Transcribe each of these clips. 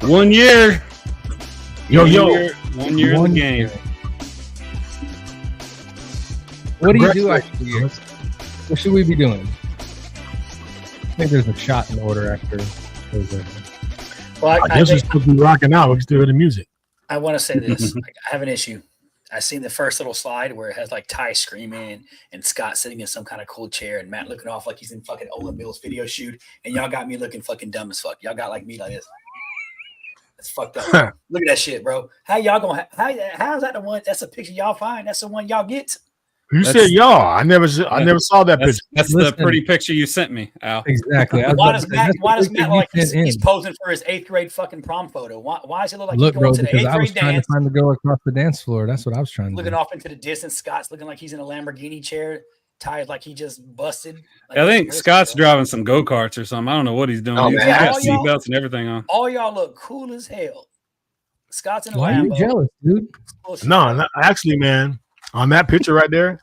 1 year. Yo. 1 year in the game. What do you do after the year? What should we be doing? I think there's a shot in order after. Well, I guess we're supposed to be rocking out. We can still hear the music. I want to say this. I have an issue. I seen the first little slide where it has like Ty screaming and Scott sitting in some kind of cool chair and Matt looking off like he's in fucking Olin Mills video shoot, and y'all got me looking fucking dumb as fuck. Y'all got like me like this. That's fucked up. Look at that shit, bro. How y'all gonna? How's that the one? That's a picture y'all find. That's the one y'all get. You said y'all. I never saw that picture. That's the pretty picture you sent me, Al. Exactly. Why does Matt look like he's posing for his 8th grade fucking prom photo? Why does it look like he's going to the 8th grade dance? Trying to go across the dance floor. That's what I was trying to looking off into the distance. Scott's looking like he's in a Lamborghini chair. Ty like he just busted. Like, I think Scott's driving some go-karts or something. I don't know what he's doing. He's got seatbelts and everything on. All y'all look cool as hell. Scott's in a Why Lambo. are you jealous, dude? No, actually, man, on that picture right there,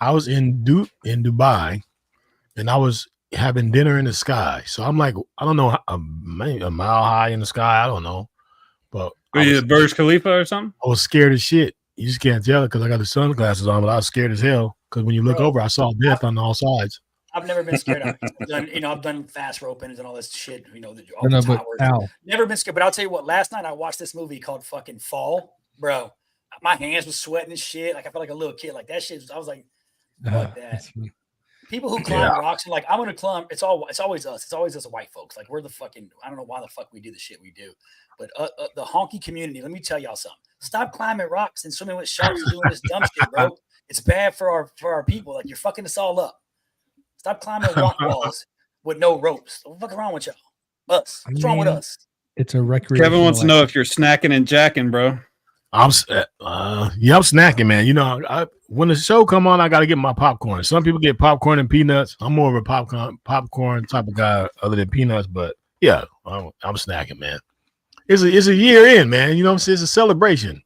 I was in Dubai, and I was having dinner in the sky. So I'm like, I don't know, a mile high in the sky. I don't know, but were you at Burj Khalifa or something? I was scared as shit. You just can't tell it because I got the sunglasses on, but I was scared as hell because when you look over, I saw death on all sides. I've never been scared. I've done fast ropings and all this shit. All the towers. Never been scared. But I'll tell you what. Last night I watched this movie called fucking Fall, bro. My hands was sweating and shit. Like I felt like a little kid. Like that shit. I was like, fuck that. People who climb rocks and like I'm gonna climb. It's always us. It's always us white folks. Like we're the fucking. I don't know why the fuck we do the shit we do. But the honky community. Let me tell y'all something. Stop climbing rocks and swimming with sharks and doing this dumb shit, bro. It's bad for our people. Like you're fucking us all up. Stop climbing rock walls with no ropes. What the fuck wrong with y'all? Us. What's wrong with us? It's a recreation. Kevin wants to know if you're snacking and jacking, bro. I'm snacking, man. You know, when the show come on, I got to get my popcorn. Some people get popcorn and peanuts. I'm more of a popcorn type of guy other than peanuts, but yeah, I'm snacking, man. It's a year in, man. You know what I'm saying? It's a celebration.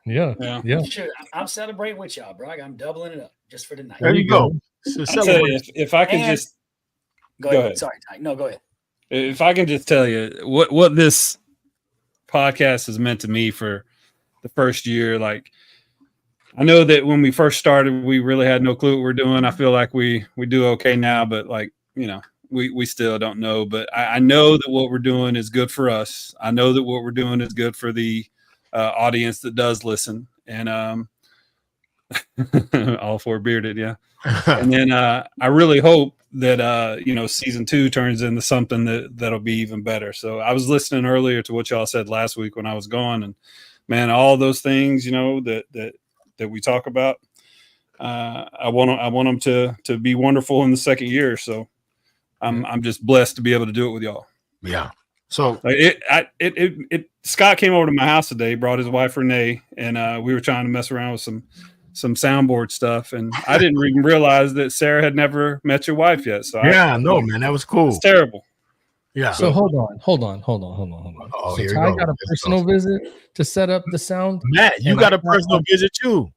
Yeah. Sure, I'm celebrating with y'all, bro. I'm doubling it up just for the night. There you go. If I can just go ahead. Sorry, Ty. No, go ahead. If I can just tell you what this podcast has meant to me for the first year, like I know that when we first started, we really had no clue what we're doing. I feel like we do okay now, but like, you know, we still don't know. But I know that what we're doing is good for us. I know that what we're doing is good for the audience that does listen. And all 4 bearded, yeah. And then I really hope that season 2 turns into something that'll be even better. So I was listening earlier to what y'all said last week when I was gone, and man, all those things that we talk about, I want them to be wonderful in the second year. So I'm just blessed to be able to do it with y'all. Yeah. So Scott came over to my house today, brought his wife Renee, and we were trying to mess around with some soundboard stuff, and I didn't even realize that Sarah had never met your wife yet. So man, that was cool. It's terrible. Yeah. So hold on. Oh, so Ty got a personal visit to set up the sound. Matt, you got a personal visit too.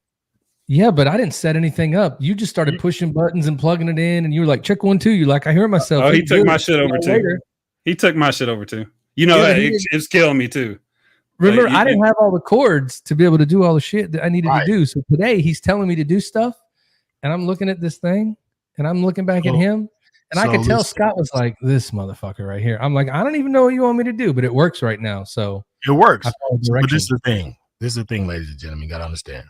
Yeah, but I didn't set anything up. You just started pushing buttons and plugging it in, and you were like, check 1, 2. You're like, I hear myself. Oh, he took my shit over too. He took my shit over too. You know, it's killing me too. Remember, I didn't have all the cords to be able to do all the shit that I needed to do. So today he's telling me to do stuff, and I'm looking at this thing, and I'm looking back at him, and I could tell Scott was like, this motherfucker right here. I'm like, I don't even know what you want me to do, but it works right now. So it works. But this is the thing. This is the thing, ladies and gentlemen. You got to understand.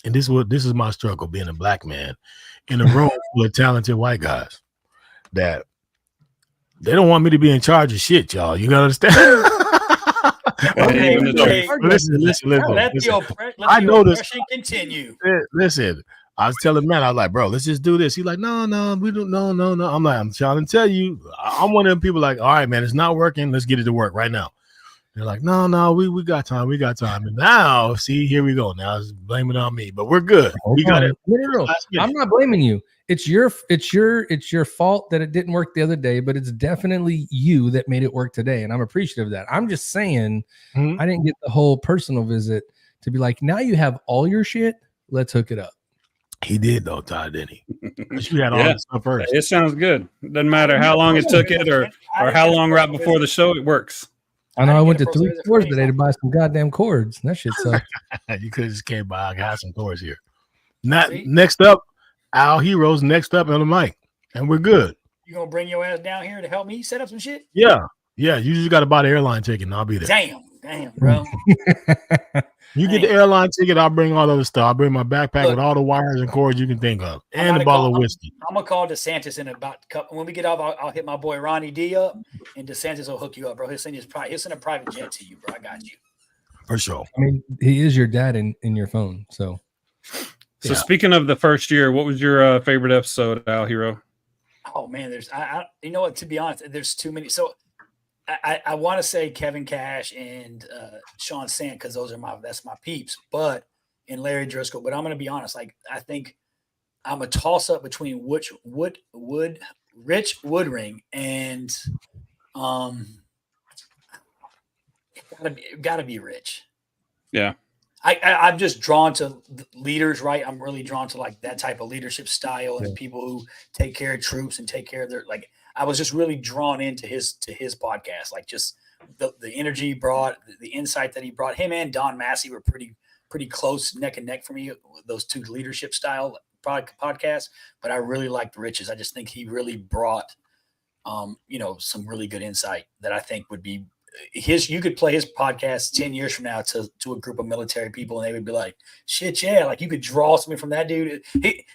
And this is my struggle being a black man in a room full of talented white guys that they don't want me to be in charge of shit, y'all. You gotta understand. Listen. I know this. Continue. Listen, I was telling Matt, I was like, bro, let's just do this. He's like, no, we don't. No. I'm like, I'm trying to tell you, I'm one of them people like, all right, man, it's not working. Let's get it to work right now. They're like, no, we got time. And now, see, here we go. Now it's blaming on me, but we're good. We got it. No. I'm not blaming you. It's your fault that it didn't work the other day, but it's definitely you that made it work today, and I'm appreciative of that. I'm just saying, I didn't get the whole personal visit to be like, now you have all your shit. Let's hook it up. He did though, Todd, didn't he? You had all this stuff first. It sounds good. Doesn't matter how long it took it or how long right before the show. It works. I know I went to 3 stores today to buy some goddamn cords. And that shit sucked. You could have just came by. I got some cords here. Next up, Al Heroes next up on the mic. And we're good. You gonna bring your ass down here to help me set up some shit? Yeah. Yeah. You just got to buy the airline ticket and I'll be there. Damn, bro. You get the airline ticket, I'll bring all the other stuff. I'll bring my backpack with all the wires and cords you can think of. And a bottle of whiskey. I'm gonna call DeSantis in about when we get off, I'll hit my boy Ronnie D up and DeSantis will hook you up, bro. He'll send a private jet to you, bro. I got you. For sure. I mean, he is your dad in your phone. So speaking of the first year, what was your favorite episode, Al Hero? Oh man, there's you know what, to be honest, there's too many. So I want to say Kevin Cash and Sean Sant because that's my peeps, but and Larry Driscoll. But I'm gonna be honest, like I think I'm a toss up between Rich Woodring and gotta be Rich. Yeah. I'm just drawn to leaders, right? I'm really drawn to like that type of leadership style and people who take care of troops and take care of their like. I was just really drawn into his podcast, like just the energy he brought, the insight that he brought. Him and Don Massey were pretty close, neck and neck for me. Those two leadership style podcasts, but I really liked Rich's. I just think he really brought, some really good insight that I think would be his. You could play his podcast 10 years from now to a group of military people, and they would be like, "Shit, yeah!" Like you could draw something from that dude.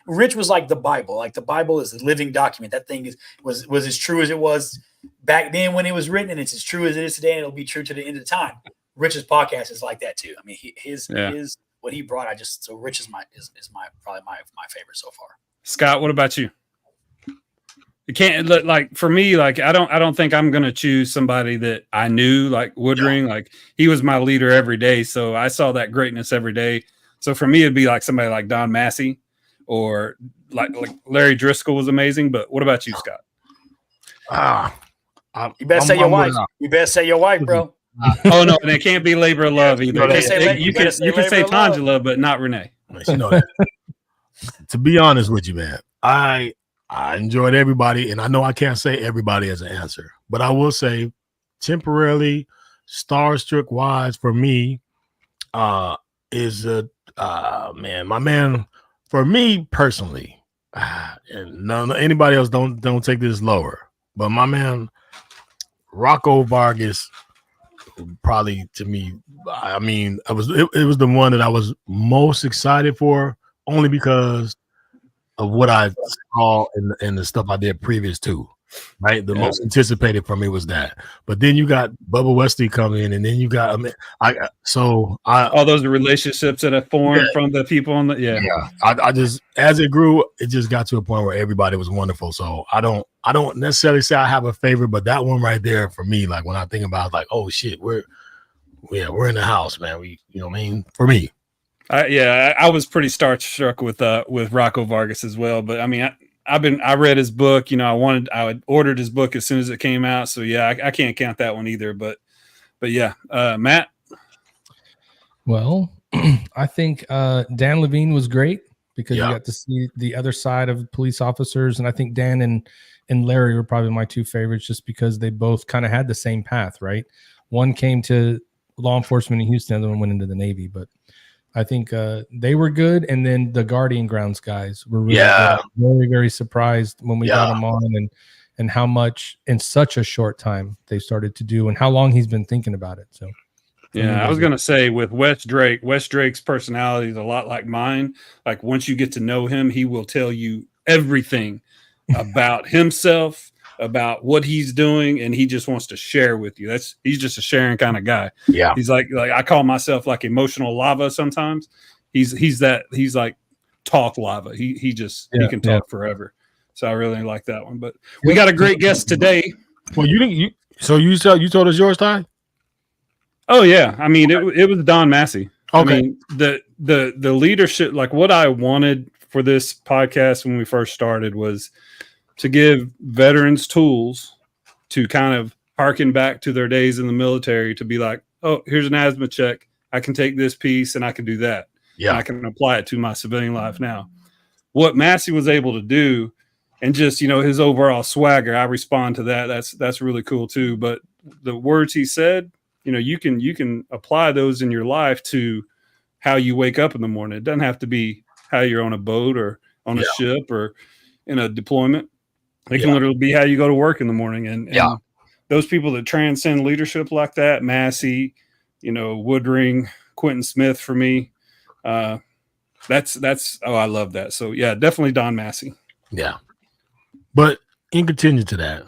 Rich was like the Bible. Like the Bible is a living document. That thing was as true as it was back then when it was written, and it's as true as it is today, and it'll be true to the end of time. Rich's podcast is like that too. I mean, his what he brought. Rich is probably my favorite so far. Scott, what about you? It can't like for me, like I don't think I'm gonna choose somebody that I knew like Woodring. Yeah. Like he was my leader every day, so I saw that greatness every day. So for me, it'd be like somebody like Don Massey or like Larry Driscoll was amazing. But what about you, Scott? You better say your wife. You better say your wife, bro. Oh no, and it can't be labor of love either. You can say Tangela, but not Renee. You know that. To be honest with you, man, I enjoyed everybody, and I know I can't say everybody as an answer, but I will say temporarily starstruck wise for me is my man for me personally, and anybody else don't take this lower, but my man Rocco Vargas probably to me, I mean, it was the one that I was most excited for only because of what I saw in the stuff I did previous to, right? The most anticipated for me was that. But then you got Bubba Wesley come in, and then you got all those relationships that have formed from the people on the I just as it grew, it just got to a point where everybody was wonderful. So I don't necessarily say I have a favorite, but that one right there for me, like when I think about like, oh shit, we're in the house, man. We, you know what I mean? For me. I was pretty starstruck with Rocco Vargas as well. But I mean, I read his book. You know, I ordered his book as soon as it came out. So yeah, I can't count that one either. But yeah, Matt. Well, I think Dan Levine was great because you got to see the other side of police officers, and I think Dan and Larry were probably my two favorites just because they both kind of had the same path, right? One came to law enforcement in Houston, the other one went into the Navy, but I think they were good, and then the Guardian Grounds guys were really good. Very, very surprised when we got them on, and how much in such a short time they started to do, and how long he's been thinking about it. So, I was gonna say with Wes Drake's personality is a lot like mine. Like once you get to know him, he will tell you everything about himself, about what he's doing, and he just wants to share with you. He's just a sharing kind of guy. Yeah. He's like I call myself like emotional lava sometimes. He's like talk lava. He can talk forever. So I really like that one. But we got a great guest today. Well, you told us yours, Ty? Oh yeah. I mean it was Don Massey. Okay. I mean, the leadership, like what I wanted for this podcast when we first started was to give veterans tools to kind of harken back to their days in the military to be like, oh, here's an asthma check. I can take this piece and I can do that. Yeah. I can apply it to my civilian life now. What Massey was able to do and just, his overall swagger, I respond to that. That's really cool too. But the words he said, you can apply those in your life to how you wake up in the morning. It doesn't have to be how you're on a boat or on a ship or in a deployment. It can literally be how you go to work in the morning. And those people that transcend leadership like that, Massey, Woodring, Quentin Smith for me, that's I love that. So yeah, definitely Don Massey. Yeah. But in continuation to that,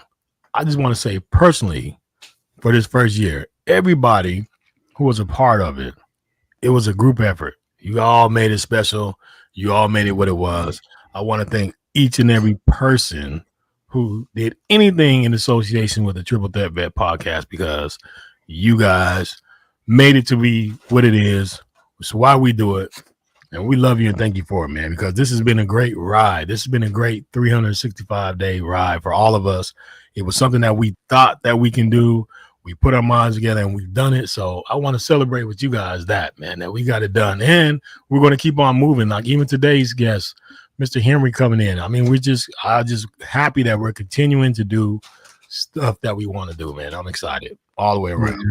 I just want to say personally, for this first year, everybody who was a part of it, it was a group effort. You all made it special. You all made it what it was. I want to thank each and every person who did anything in association with the Triple Threat Vet podcast, because you guys made it to be what it is. It's why we do it. And we love you and thank you for it, man, because this has been a great ride. This has been a great 365-day ride for all of us. It was something that we thought that we can do. We put our minds together and we've done it. So I want to celebrate with you guys that we got it done. And we're going to keep on moving. Like even today's guest, Mr. Henry coming in. I mean, I'm just happy that we're continuing to do stuff that we want to do, man. I'm excited all the way around.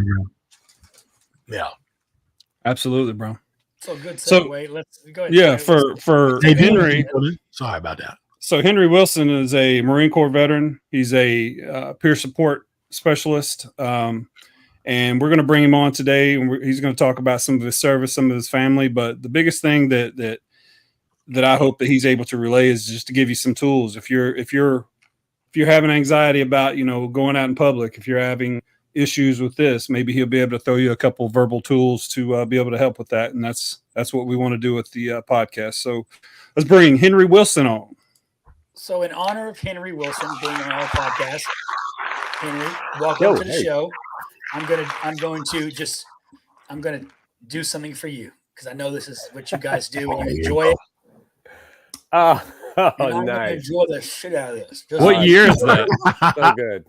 Yeah. Absolutely, bro. So good segue. Let's go ahead. Yeah, for Henry. Sorry about that. So Henry Willson is a Marine Corps veteran. He's a peer support specialist, and we're going to bring him on today. And he's going to talk about some of his service, some of his family. But the biggest thing that I hope that he's able to relay is just to give you some tools. If you're having anxiety about going out in public, if you're having issues with this, maybe he'll be able to throw you a couple verbal tools to be able to help with that. And that's what we want to do with the podcast. So let's bring Henry Willson on. So in honor of Henry Willson being on our podcast, Henry, welcome to the show. I'm going to do something for you because I know this is what you guys do and you enjoy it. Oh, I'm nice. Enjoy the shit out of this. What year is that? So good.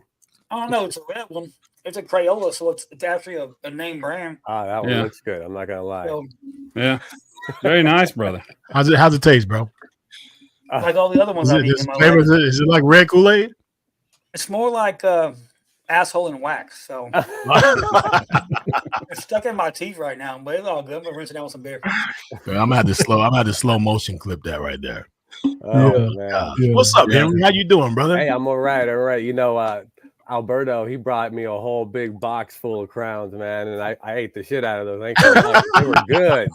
I don't know. It's a red one. It's a Crayola, so it's actually a name brand. That one looks good. I'm not gonna lie. So, yeah, very nice, brother. How's it taste, bro? Like all the other ones I've eaten in my life. Is it like red Kool-Aid? It's more like asshole and wax. So it's stuck in my teeth right now, but it's all good. I'm gonna rinse it out with some beer. I'm gonna have to slow motion clip that right there. Oh man. Yeah. What's up, Henry? How you doing, brother? Hey, I'm all right. Alberto, he brought me a whole big box full of crowns, man, and I ate the shit out of those. They were good.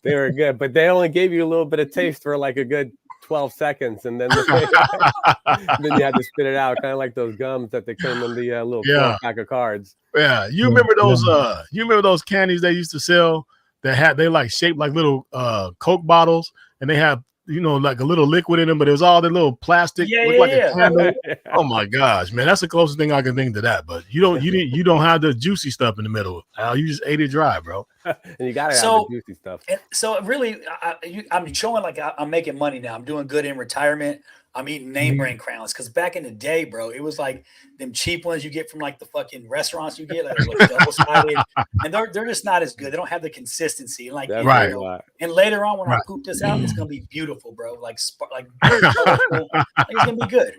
They were good, but they only gave you a little bit of taste for like a good 12 seconds, and then then you had to spit it out, kind of like those gums that they came in the little pack of cards. Yeah, you remember those? You remember those candies they used to sell that they like shaped like little Coke bottles, and they have like a little liquid in them, but it was all the little plastic. Like a candle. Oh my gosh, man, that's the closest thing I can think to that. But you don't have the juicy stuff in the middle. Al, you just ate it dry, bro. And you gotta have the juicy stuff. So really, I'm showing like I'm making money now. I'm doing good in retirement. I'm eating name brand crowns because back in the day, bro, it was like them cheap ones you get from like the fucking restaurants you get, like double-sided, and they're just not as good. They don't have the consistency. And and later on when I poop this out, it's gonna be beautiful, bro. It's gonna be good.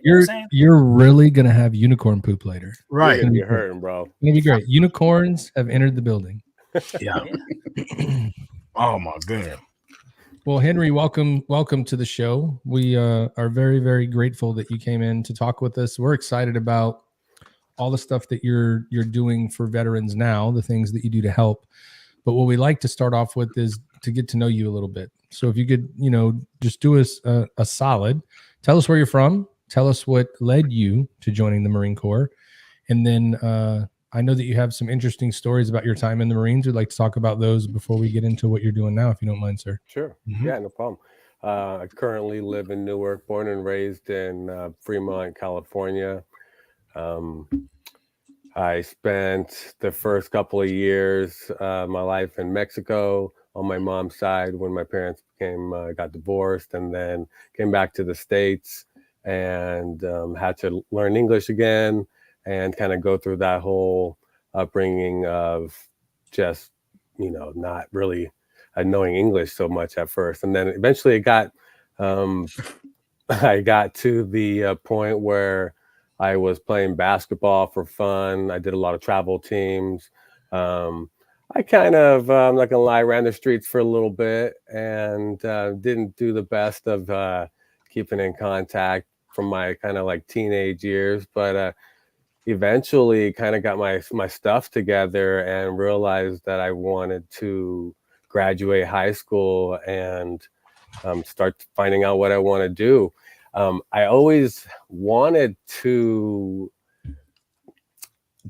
You're really gonna have unicorn poop later, right? You're hurting, bro. It's gonna be great. Unicorns have entered the building. Yeah. Oh my goodness. Well, Henry, welcome to the show. We are very, very grateful that you came in to talk with us. We're excited about all the stuff that you're doing for veterans now, the things that you do to help. But what we like to start off with is to get to know you a little bit. So if you could, just do us a solid, tell us where you're from, tell us what led you to joining the Marine Corps, and then I know that you have some interesting stories about your time in the Marines. We'd like to talk about those before we get into what you're doing now, if you don't mind, sir. Sure. Mm-hmm. Yeah, no problem. I currently live in Newark, born and raised in Fremont, California. I spent the first couple of years my life in Mexico on my mom's side when my parents got divorced, and then came back to the States and had to learn English again. And kind of go through that whole upbringing of just, not really knowing English so much at first. And then eventually I got to the point where I was playing basketball for fun. I did a lot of travel teams. I kind of, I'm not gonna lie, ran the streets for a little bit and didn't do the best of keeping in contact from my kind of like teenage years, but eventually kind of got my stuff together and realized that I wanted to graduate high school and start finding out what I want to do. I always wanted to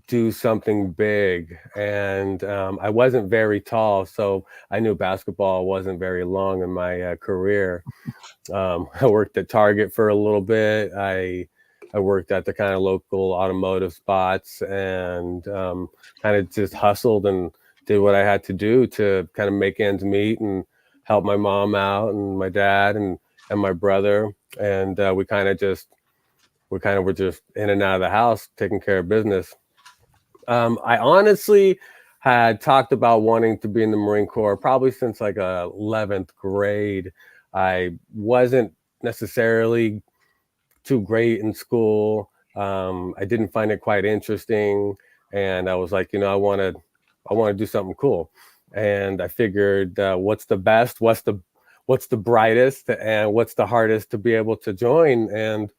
do something big, and I wasn't very tall, so I knew basketball wasn't very long in my career. I worked at Target for a little bit. I worked at the kind of local automotive spots and kind of just hustled and did what I had to do to kind of make ends meet and help my mom out and my dad and my brother. And we kind of were just in and out of the house taking care of business. I honestly had talked about wanting to be in the Marine Corps probably since like 11th grade. I wasn't necessarily too great in school. I didn't find it quite interesting, and I was like, I want to do something cool. And I figured, what's the best, what's the brightest, and what's the hardest to be able to join. And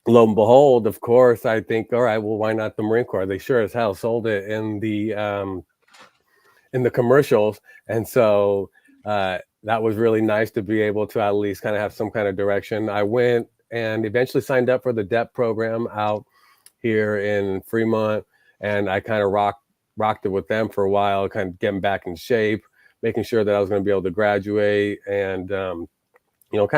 lo and behold, of course, I think, all right, well, why not the Marine Corps? They sure as hell sold it in the commercials, and so that was really nice to be able to at least kind of have some kind of direction. I went and eventually signed up for the DEP program out here in Fremont, and I kind of rocked it with them for a while, kind of getting back in shape, making sure that I was going to be able to graduate, and kind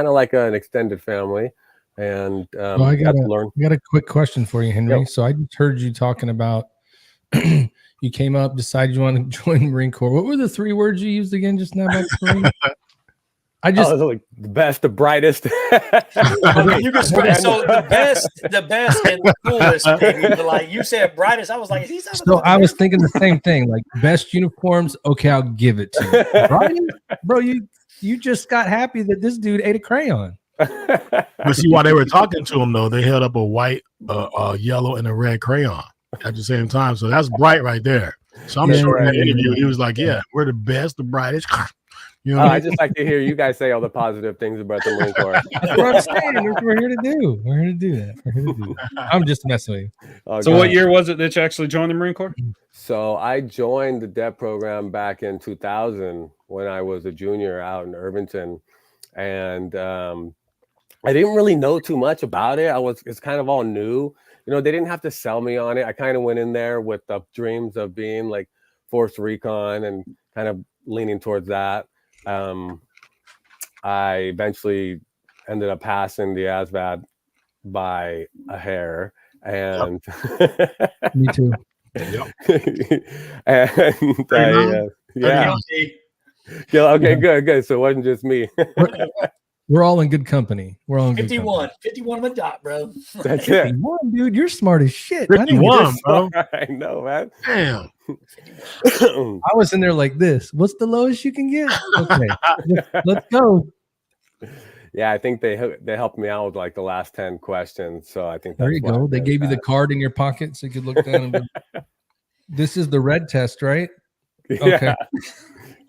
of like an extended family. And I got a quick question for you, Henry. Yep. So I just heard you talking about you came up, decided you want to join the Marine Corps. What were the 3 words you used again just now about the Marine? I just like the best, the brightest. You can so the best and the coolest, maybe. But like you said, brightest. I was like, so I was thinking the same thing. Like best uniforms. Okay, I'll give it to you. Brightest? Bro, you just got happy that this dude ate a crayon. But see, while they were talking to him, though, they held up a white, yellow, and a red crayon at the same time. So that's bright right there. So I'm sure in that interview, he was like, yeah, we're the best, the brightest. I just like to hear you guys say all the positive things about the Marine Corps. That's what I'm saying. That's what we're here to do. We're here to do that. I'm just messing with you. Oh, so what year was it that you actually joined the Marine Corps? So I joined the DEP program back in 2000 when I was a junior out in Irvington. And I didn't really know too much about it. It's kind of all new. They didn't have to sell me on it. I kind of went in there with the dreams of being like force recon and kind of leaning towards that. I eventually ended up passing the ASVAB by a hair, and me too. And yeah. Okay, good. So it wasn't just me. We're all in good company. We're all in 51 on the dot, bro. That's it. 51, dude. You're smart as shit. 51, bro. I know, man. Damn. I was in there like this. What's the lowest you can get? Okay, let's go. Yeah, I think they helped me out with like the last 10 questions. So I think that's there you go. They gave you the card in your pocket so you could look down. And this is the red test, right? Okay. Yeah.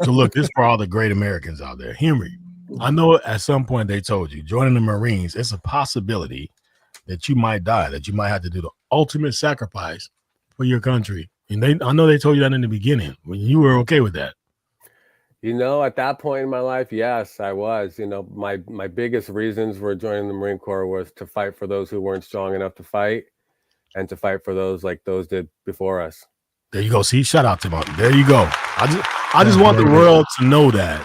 So look, this is for all the great Americans out there. Henry, I know at some point they told you joining the Marines, it's a possibility that you might die, that you might have to do the ultimate sacrifice for your country. And I know they told you that in the beginning when you were okay with that. At that point in my life, yes, I was. My biggest reasons for joining the Marine Corps was to fight for those who weren't strong enough to fight, and to fight for those like those did before us. There you go. See, shout out to them. There you go. I just want the world to know that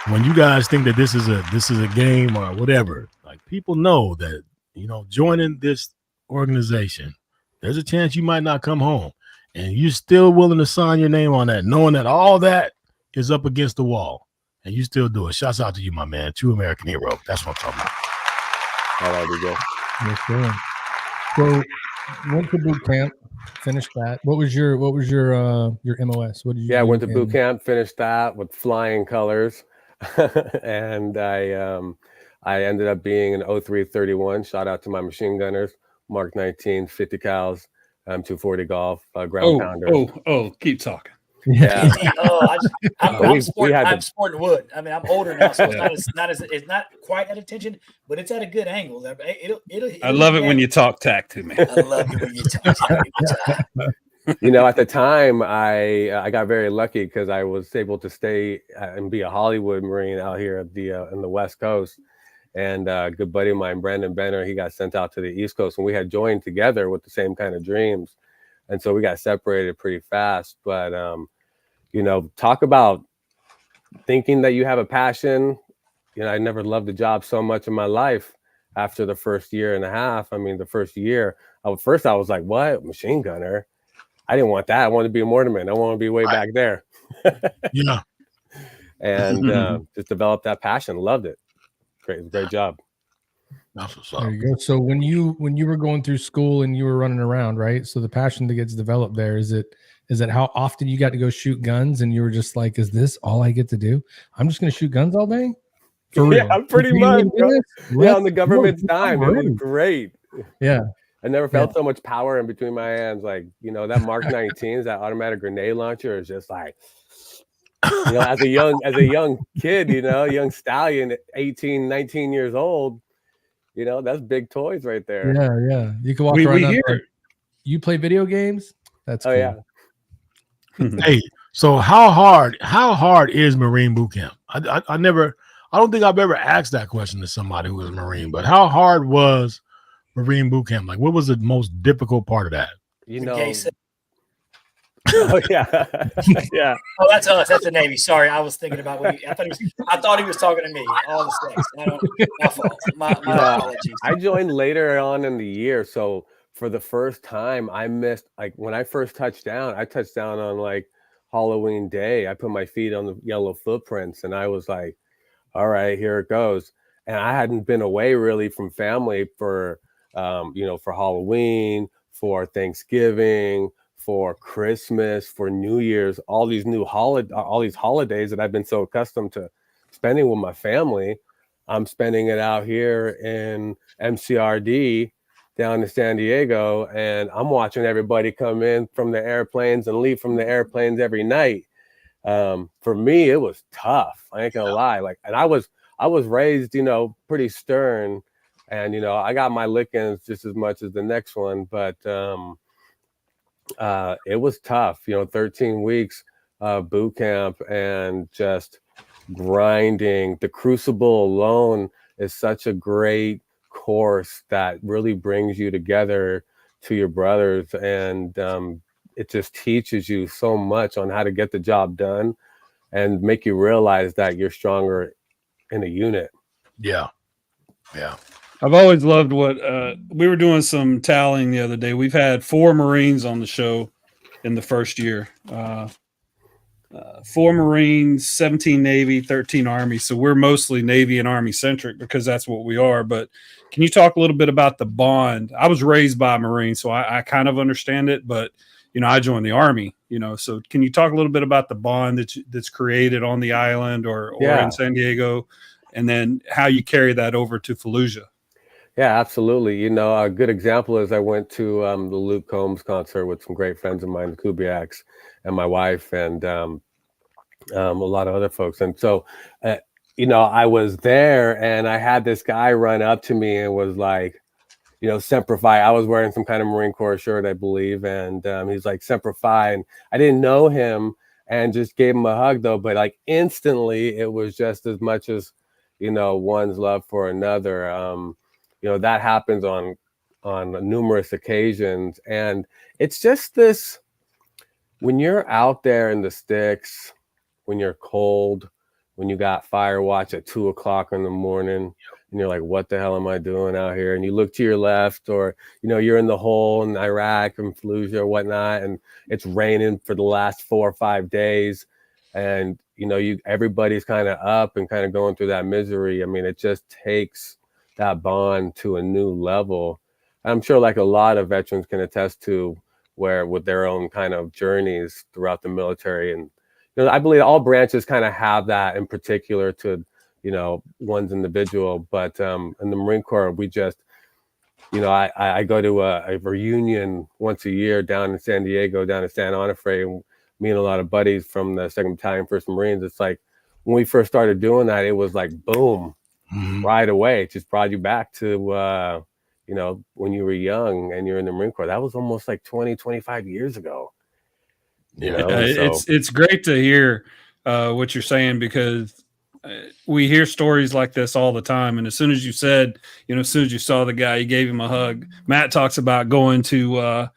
when you guys think that this is a game or whatever, like people know that joining this organization, there's a chance you might not come home, and you're still willing to sign your name on that, knowing that all that is up against the wall, and you still do it. Shouts out to you, my man. True American hero. That's what I'm talking about. All right, we go. Yes, sir. So went to boot camp, finished that. What was your MOS? What did you? Yeah, went to boot camp, finished that with flying colors, and I ended up being an 0331. Shout out to my machine gunners, Mark 19, 50 cals. 240 golf, ground pounder. Keep talking. Yeah. I'm sporting wood. I mean, I'm older now, so it's not quite at attention, but it's at a good angle. I love it when you talk tack to me. I love it when you talk tack. You know, at the time, I got very lucky because I was able to stay and be a Hollywood Marine out here at in the West Coast. And a good buddy of mine, Branden Benner, he got sent out to the East Coast, and we had joined together with the same kind of dreams. And so we got separated pretty fast. But, you know, talk about thinking that you have a passion. You know, I never loved the job so much in my life after the first year and a half. I mean, the first year, I was like, what? Machine gunner? I didn't want that. I wanted to be a mortarman. I want to be way back there. Yeah. And just developed that passion. Loved it. Great job. That's what's up. There you go. So when you were going through school and you were running around, right? So the passion that gets developed there, is it how often you got to go shoot guns and you were just like, is this all I get to do? I'm just going to shoot guns all day? For real? Yeah, pretty much. Yeah, on the government's dime. It was great. Yeah. I never felt so much power in between my hands. Like, you know, that Mark 19s, that automatic grenade launcher is just like, you know, as a young kid, you know, young stallion, 18, 19 years old, you know, that's big toys right there. Yeah. You can walk around. You play video games? That's cool. Yeah. Hey, so how hard is Marine boot camp? I don't think I've ever asked that question to somebody who was a Marine, but how hard was Marine boot camp? Like, what was the most difficult part of that? You know, oh yeah. Yeah. Oh, that's us. That's the Navy. Sorry, I was thinking about what I thought he was talking to me. All the sex. My fault. My apologies. I joined later on in the year, so for the first time, I missed, like, when I first touched down. I touched down on like Halloween Day. I put my feet on the yellow footprints, and I was like, "All right, here it goes." And I hadn't been away really from family for, you know, for Halloween, for Thanksgiving, for Christmas, for New Year's, all these holidays that I've been so accustomed to spending with my family. I'm spending it out here in MCRD down in San Diego, and I'm watching everybody come in from the airplanes and leave from the airplanes every night. For me, it was tough. I ain't gonna lie. Like, and I was raised, you know, pretty stern, and, you know, I got my lickings just as much as the next one, but it was tough, you know, 13 weeks boot camp and just grinding. The Crucible alone is such a great course that really brings you together to your brothers, and it just teaches you so much on how to get the job done and make you realize that you're stronger in a unit. Yeah. I've always loved what we were doing some tallying the other day. We've had 4 Marines on the show in the first year. 4 Marines, 17 Navy, 13 Army. So we're mostly Navy and Army centric because that's what we are. But can you talk a little bit about the bond? I was raised by a Marine, so I kind of understand it. But, you know, I joined the Army, you know. So can you talk a little bit about the bond that's created on the island or in San Diego, and then how you carry that over to Faluja? Yeah, absolutely. You know, a good example is I went to the Luke Combs concert with some great friends of mine, the Kubiaks, and my wife, and a lot of other folks. And so, you know, I was there, and I had this guy run up to me and was like, you know, Semper Fi. I was wearing some kind of Marine Corps shirt, I believe, and he's like, Semper Fi. And I didn't know him, and just gave him a hug, though. But like instantly, it was just as much as, you know, one's love for another. You know, that happens on numerous occasions. And it's just this, when you're out there in the sticks, when you're cold, when you got fire watch at 2 o'clock in the morning, and you're like, what the hell am I doing out here? And you look to your left, or, you know, you're in the hole in Iraq and Fallujah or whatnot, and it's raining for the last 4 or 5 days. And, you know, everybody's kind of up and kind of going through that misery. I mean, it just takes that bond to a new level. I'm sure, like a lot of veterans can attest to, where with their own kind of journeys throughout the military. And, you know, I believe all branches kind of have that in particular to, you know, one's individual. But in the Marine Corps, we just, you know, I go to a reunion once a year down in San Diego, down in San Onofre, and me and a lot of buddies from the 2nd Battalion, 1st Marines. It's like when we first started doing that, it was like boom, right away. It just brought you back to you know, when you were young and you're in the Marine Corps. That was almost like 20, 25 years ago. You know, it's great to hear what you're saying, because we hear stories like this all the time. And as soon as you said, you know, as soon as you saw the guy, you gave him a hug. Matt talks about going to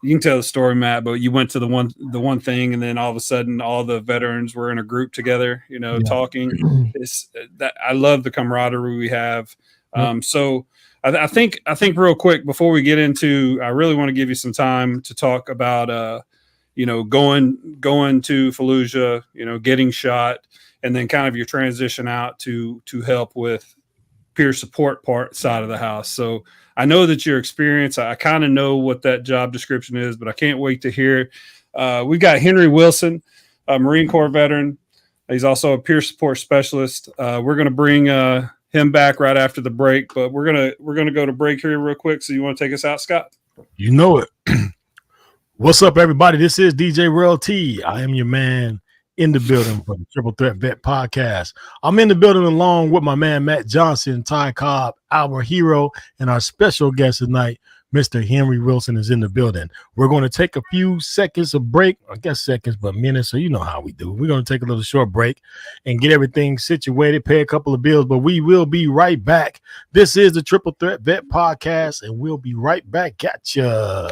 you can tell the story, Matt, but you went to the one thing, and then all of a sudden all the veterans were in a group together, you know, talking. It's that I love the camaraderie we have. So I think real quick before we get into, I really want to give you some time to talk about you know, going to Fallujah, you know, getting shot, and then kind of your transition out to help with peer support part side of the house. So I know that your experience, I kind of know what that job description is, but I can't wait to hear. We've got Henry Willson, a Marine Corps veteran. He's also a peer support specialist. We're going to bring him back right after the break, but we're gonna go to break here real quick. So you want to take us out, Scott? You know it. What's up, everybody? This is DJ Real T. I am your man in the building for the Triple Threat Vet Podcast. I'm in the building along with my man Matt Johnson, Ty Cobb, our hero, and our special guest tonight, Mr. Henry Willson, is in the building. We're going to take a few seconds of break, I guess seconds, but minutes, so you know how we do. We're going to take a little short break and get everything situated, pay a couple of bills, but we will be right back. This is the Triple Threat Vet Podcast, and we'll be right back at ya.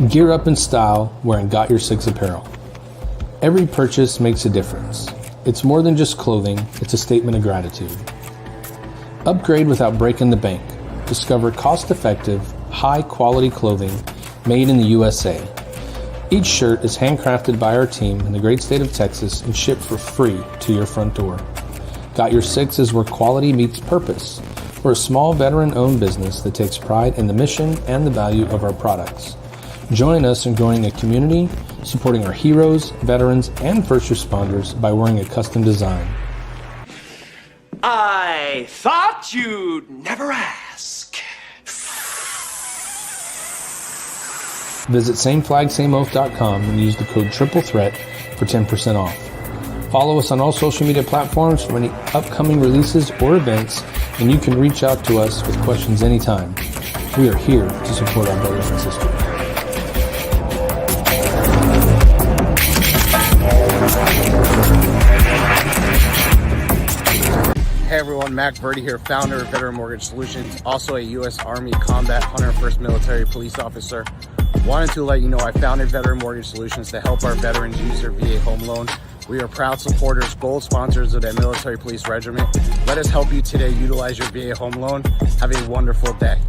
Gear up in style wearing Got Your Six apparel. Every purchase makes a difference. It's more than just clothing, it's a statement of gratitude. Upgrade without breaking the bank. Discover cost-effective, high-quality clothing made in the USA. Each shirt is handcrafted by our team in the great state of Texas and shipped for free to your front door. Got Your Six is where quality meets purpose. We're a small veteran-owned business that takes pride in the mission and the value of our products. Join us in growing a community, supporting our heroes, veterans, and first responders by wearing a custom design. I thought you'd never ask. Visit sameflagsameoath.com and use the code TRIPLETHREAT for 10% off. Follow us on all social media platforms for any upcoming releases or events, and you can reach out to us with questions anytime. We are here to support our brothers and sisters. Hey everyone, Mac Verdi here, founder of Veteran Mortgage Solutions, also a U.S. Army Combat 101st Military Police Officer. Wanted to let you know I founded Veteran Mortgage Solutions to help our veterans use their VA home loan. We are proud supporters, gold sponsors of that military police regiment. Let us help you today utilize your VA home loan. Have a wonderful day.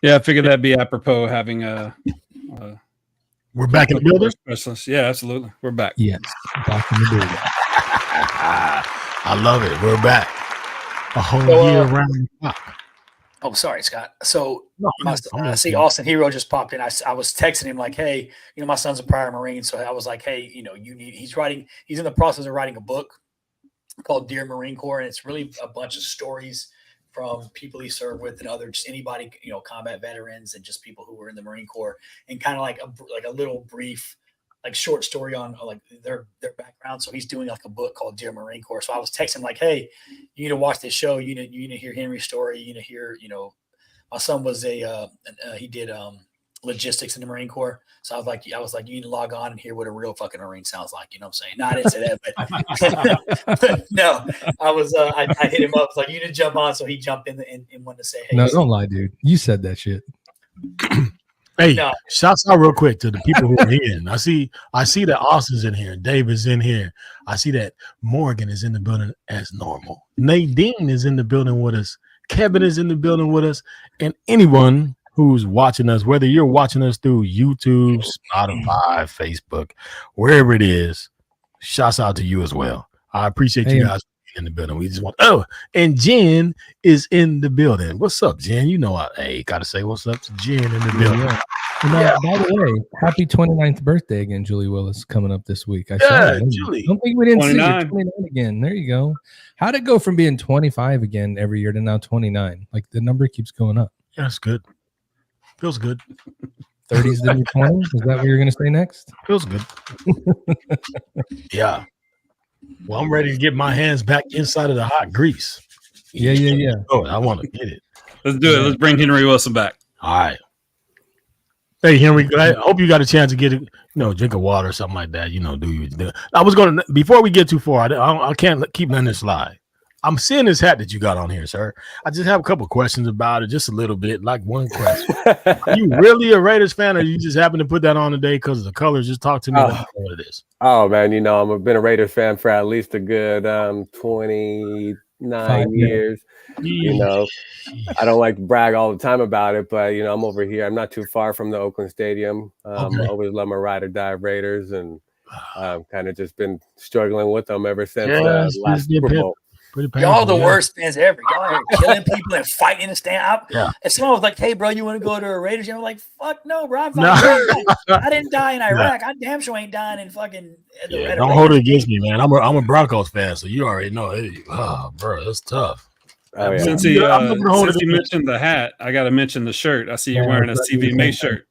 Yeah, I figured that'd be apropos having we're back in the building. Specialist. Yeah, absolutely. We're back. Yes, back in the building. I love it. We're back. A whole year around the clock. Oh, sorry, Scott. So No, I see Austin Hero just popped in. I was texting him like, hey, my son's a prior Marine. So I was like, hey, he's in the process of writing a book called Dear Marine Corps. And it's really a bunch of stories from people he served with and other, just anybody, combat veterans and just people who were in the Marine Corps, and kind of like a little brief, like short story on like their background. So he's doing like a book called Dear Marine Corps. So I was texting like, hey, you need to watch this show. You need to hear Henry's story. You need to hear, my son was he did logistics in the Marine Corps. So I was like, you need to log on and hear what a real fucking Marine sounds like. You know what I'm saying? No, I didn't say that, but no, I was, I hit him up. I was like, you need to jump on. So he jumped in and wanted to say, hey. No, don't lie, dude. You said that shit. Hey, shouts out real quick to the people who are in. I see that Austin's in here, David's in here. I see that Morgan is in the building as normal. Nadine is in the building with us. Kevin is in the building with us. And anyone who's watching us, whether you're watching us through YouTube, Spotify, Facebook, wherever it is, shouts out to you as well. I appreciate you guys in the building. We just want and Jen is in the building. What's up, Jen? Gotta say what's up to Jen in the building. By the way, happy 29th birthday again, Julie Willis, coming up this week. Julie. I don't think we didn't 29. See you 29 again. There you go. How'd it go from being 25 again every year to now 29? Like the number keeps going up. Yeah, it's good. Feels good. 30s the new 20? Is that what you're gonna say next? Feels good. Yeah. Well, I'm ready to get my hands back inside of the hot grease. Yeah. Oh, I want to get it. Let's do it. Let's bring Henry Willson back. All right. Hey, Henry, I hope you got a chance to get it, drink of water or something like that. I was going to, before we get too far, I can't keep letting this slide. I'm seeing this hat that you got on here, sir. I just have a couple questions about it, just a little bit, like one question. Are you really a Raiders fan, or you just happen to put that on today because of the colors? Just talk to me about what it is. Oh, man, I've been a Raiders fan for at least a good 29 years. I don't like to brag all the time about it, but, I'm over here. I'm not too far from the Oakland Stadium. I always love my ride or die Raiders, and kind of just been struggling with them ever since the last Super Bowl. Y'all the worst fans ever. Y'all are killing people and fighting in the stand. If someone was like, hey, bro, you want to go to a Raiders game? I'm like, fuck no, bro. I didn't die in Iraq. I damn sure ain't dying in fucking. Don't hold it against me, man. I'm a Broncos fan, so you already know. Bro, that's tough. Oh, yeah. Since he mentioned the hat, I got to mention the shirt. I see you're wearing a CVMA shirt.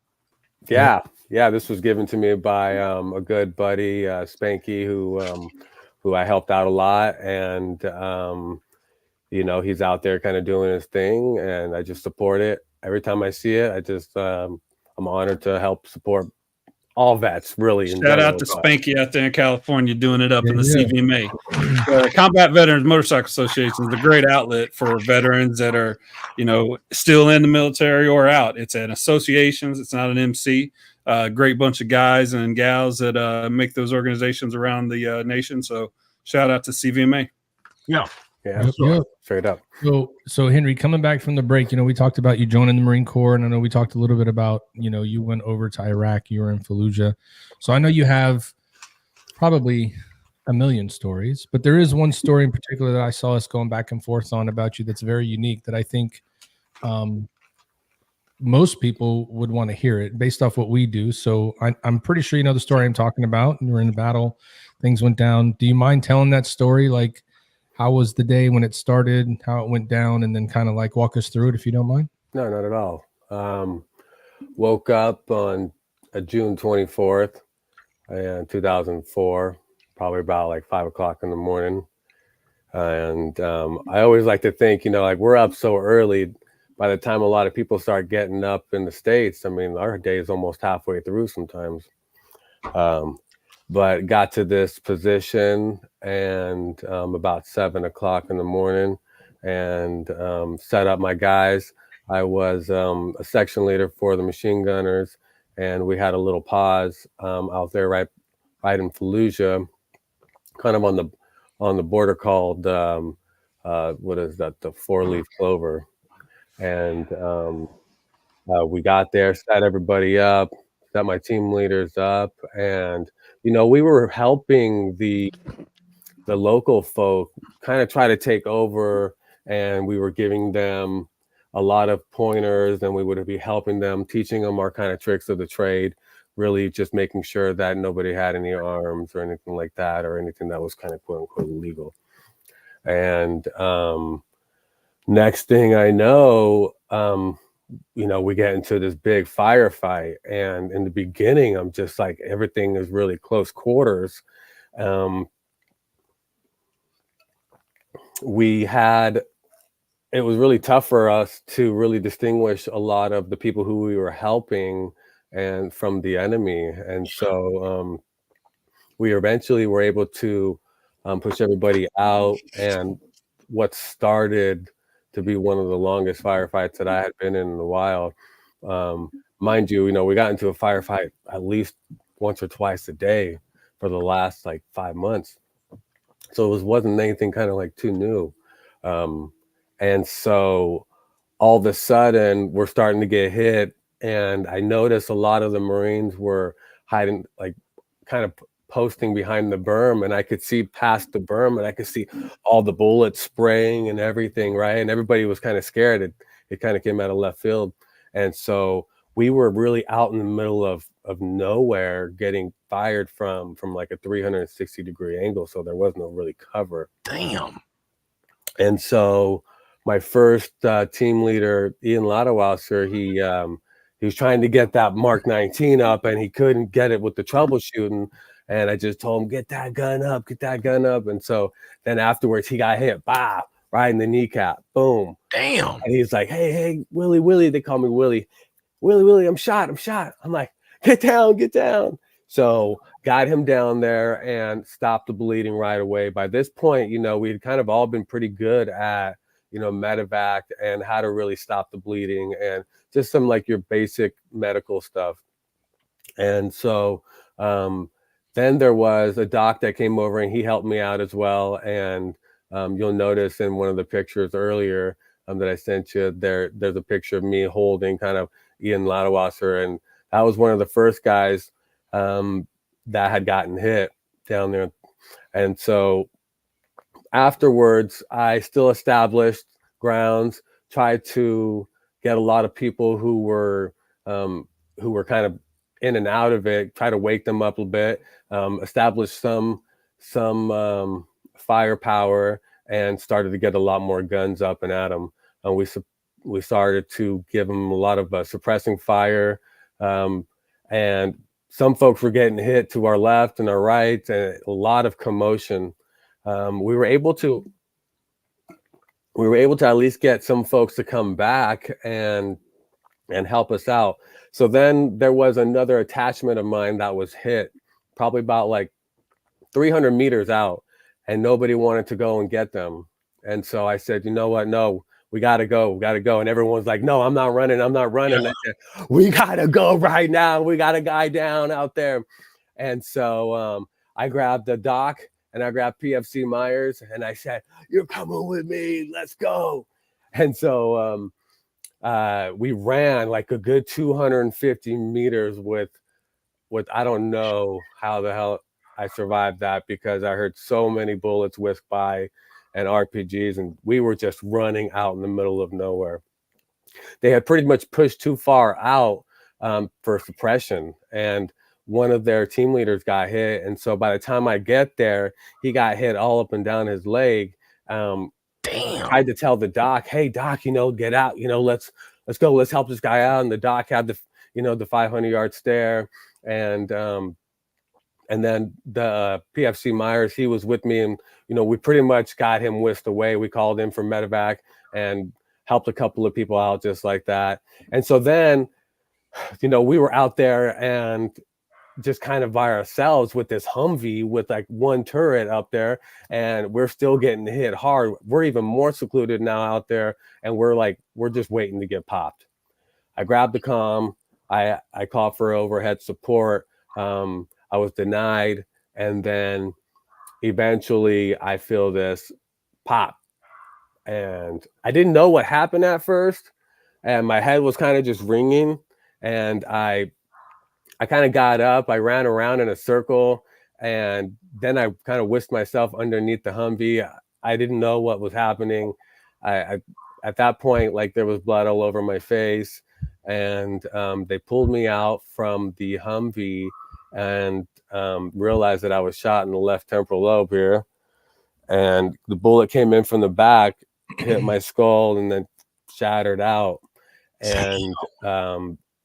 Yeah. This was given to me by a good buddy, Spanky, who I helped out a lot, and he's out there kind of doing his thing, and I just support it every time I see it. I just I'm honored to help support all vets, really. Shout out to Spanky out there in California doing it up in the CVMA. Combat Veterans Motorcycle Association is a great outlet for veterans that are still in the military or out. It's an association. It's not an MC. Great bunch of guys and gals that make those organizations around the nation. So shout out to CVMA. Yeah. Straight up. So Henry, coming back from the break, we talked about you joining the Marine Corps, and I know we talked a little bit about, you went over to Iraq, you were in Fallujah. So I know you have probably a million stories, but there is one story in particular that I saw us going back and forth on about you that's very unique, that I think most people would want to hear it based off what we do. So I'm pretty sure you know the story I'm talking about. You were in the battle, things went down. Do you mind telling that story? Like, how was the day when it started, how it went down, and then kind of like walk us through it if you don't mind? No, not at all. Woke up on June 24th in 2004, probably about like 5 o'clock in the morning. And I always like to think, like we're up so early. By the time a lot of people start getting up in the States, I mean, our day is almost halfway through sometimes. But got to this position and about 7 o'clock in the morning and set up my guys. I was a section leader for the machine gunners, and we had a little pause out there right in Fallujah, kind of on the border called, what is that, the 4-leaf clover. And We got there, set everybody up, set my team leaders up, and we were helping the local folk kind of try to take over, and we were giving them a lot of pointers, and we would be helping them, teaching them our kind of tricks of the trade, really just making sure that nobody had any arms or anything like that, or anything that was kind of quote unquote illegal. And next thing I know, we get into this big firefight, and in the beginning, I'm just like, everything is really close quarters. It was really tough for us to really distinguish a lot of the people who we were helping and from the enemy. And so we eventually were able to push everybody out, and what started to be one of the longest firefights that I had been in a while. Mind you, we got into a firefight at least once or twice a day for the last like 5 months. So it wasn't anything kind of like too new. And so all of a sudden we're starting to get hit, and I noticed a lot of the Marines were hiding, like kind of posting behind the berm, and I could see past the berm, and I could see all the bullets spraying and everything, right? And everybody was kind of scared. It kind of came out of left field. And so we were really out in the middle of nowhere, getting fired from like a 360-degree angle, so there was no really cover. Damn. And so my first team leader, Ian Ladewasser, he was trying to get that Mark 19 up, and he couldn't get it with the troubleshooting. And I just told him, get that gun up, get that gun up. And so then afterwards, he got hit, right in the kneecap, boom. Damn. And he's like, hey, Willie, they call me Willie. Willie, I'm shot. I'm like, get down. So got him down there and stopped the bleeding right away. By this point, we'd kind of all been pretty good at, medevac and how to really stop the bleeding and just some like your basic medical stuff. And so then there was a doc that came over, and he helped me out as well. And you'll notice in one of the pictures earlier that I sent you, there's a picture of me holding kind of Ian Ladewasser, and that was one of the first guys that had gotten hit down there. And so afterwards, I still established grounds, tried to get a lot of people who were kind of in and out of it, try to wake them up a bit, establish some firepower, and started to get a lot more guns up and at them. And we started to give them a lot of suppressing fire, and some folks were getting hit to our left and our right, and a lot of commotion. We were able to at least get some folks to come back and help us out. So then there was another attachment of mine that was hit probably about like 300 meters out, and nobody wanted to go and get them. And so I said, you know what? No, we got to go. And everyone's like, no, I'm not running. Yeah. I said, we got to go right now. We got a guy down out there. And so I grabbed the doc, and I grabbed PFC Myers, and I said, you're coming with me. Let's go. And so we ran like a good 250 meters with I don't know how the hell I survived that, because I heard so many bullets whisk by and RPGs, and we were just running out in the middle of nowhere. They had pretty much pushed too far out for suppression, and one of their team leaders got hit. And so by the time I get there, he got hit all up and down his leg. Damn. I tried to tell the doc, hey doc, get out, let's go, let's help this guy out. And the doc had the 500-yard stare, and then the PFC Myers, he was with me, and we pretty much got him whisked away. We called in for medevac and helped a couple of people out just like that. And so then we were out there and just kind of by ourselves with this Humvee with like one turret up there, and we're still getting hit hard. We're even more secluded now out there, and we're just waiting to get popped. I grabbed the comm. I called for overhead support. I was denied, and then eventually I feel this pop, and I didn't know what happened at first. and my head was kind of just ringing, and I kind of got up, I ran around in a circle, and then I kind of whisked myself underneath the Humvee. I didn't know what was happening. I at that point, like, there was blood all over my face, and they pulled me out from the Humvee and realized that I was shot in the left temporal lobe here, and the bullet came in from the back, hit my skull, and then shattered out. And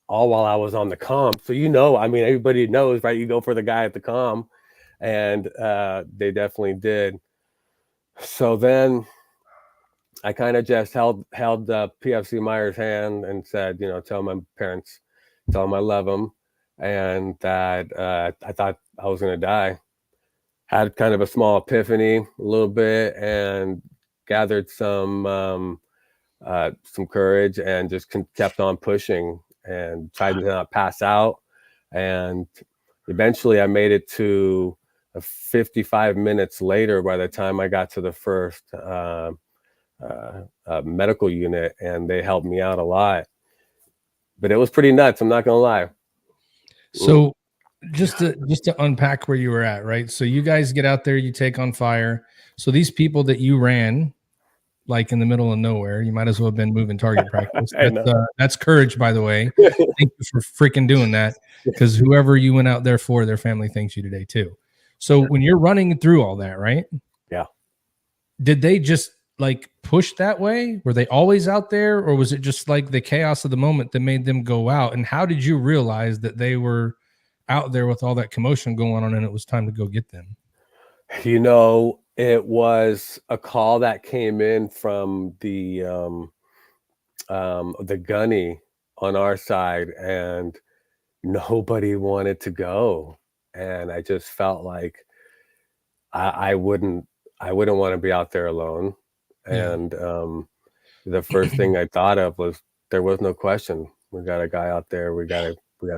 all while I was on the comm. So, I mean, everybody knows, right? You go for the guy at the comm, and they definitely did. So then I kind of just held PFC Meyer's hand and said, tell my parents, tell them I love them, and that I thought I was going to die. Had kind of a small epiphany a little bit, and gathered some courage, and just kept on pushing and tried to not pass out. And eventually I made it to 55 minutes later by the time I got to the first medical unit, and they helped me out a lot. But it was pretty nuts, I'm not gonna lie. So just to unpack where you were at, right? So you guys get out there, you take on fire. So these people that you ran, like, in the middle of nowhere, you might as well have been moving target practice. That's courage, by the way. Thank you for freaking doing that, because whoever you went out there for, their family thanks you today too. So when you're running through all that, right? Yeah. Did they just like push that way? Were they always out there, or was it just like the chaos of the moment that made them go out? And how did you realize that they were out there with all that commotion going on and it was time to go get them? It was a call that came in from the gunny on our side, and nobody wanted to go. And I just felt like I wouldn't want to be out there alone. And the first thing I thought of was, there was no question. We got a guy out there. We gotta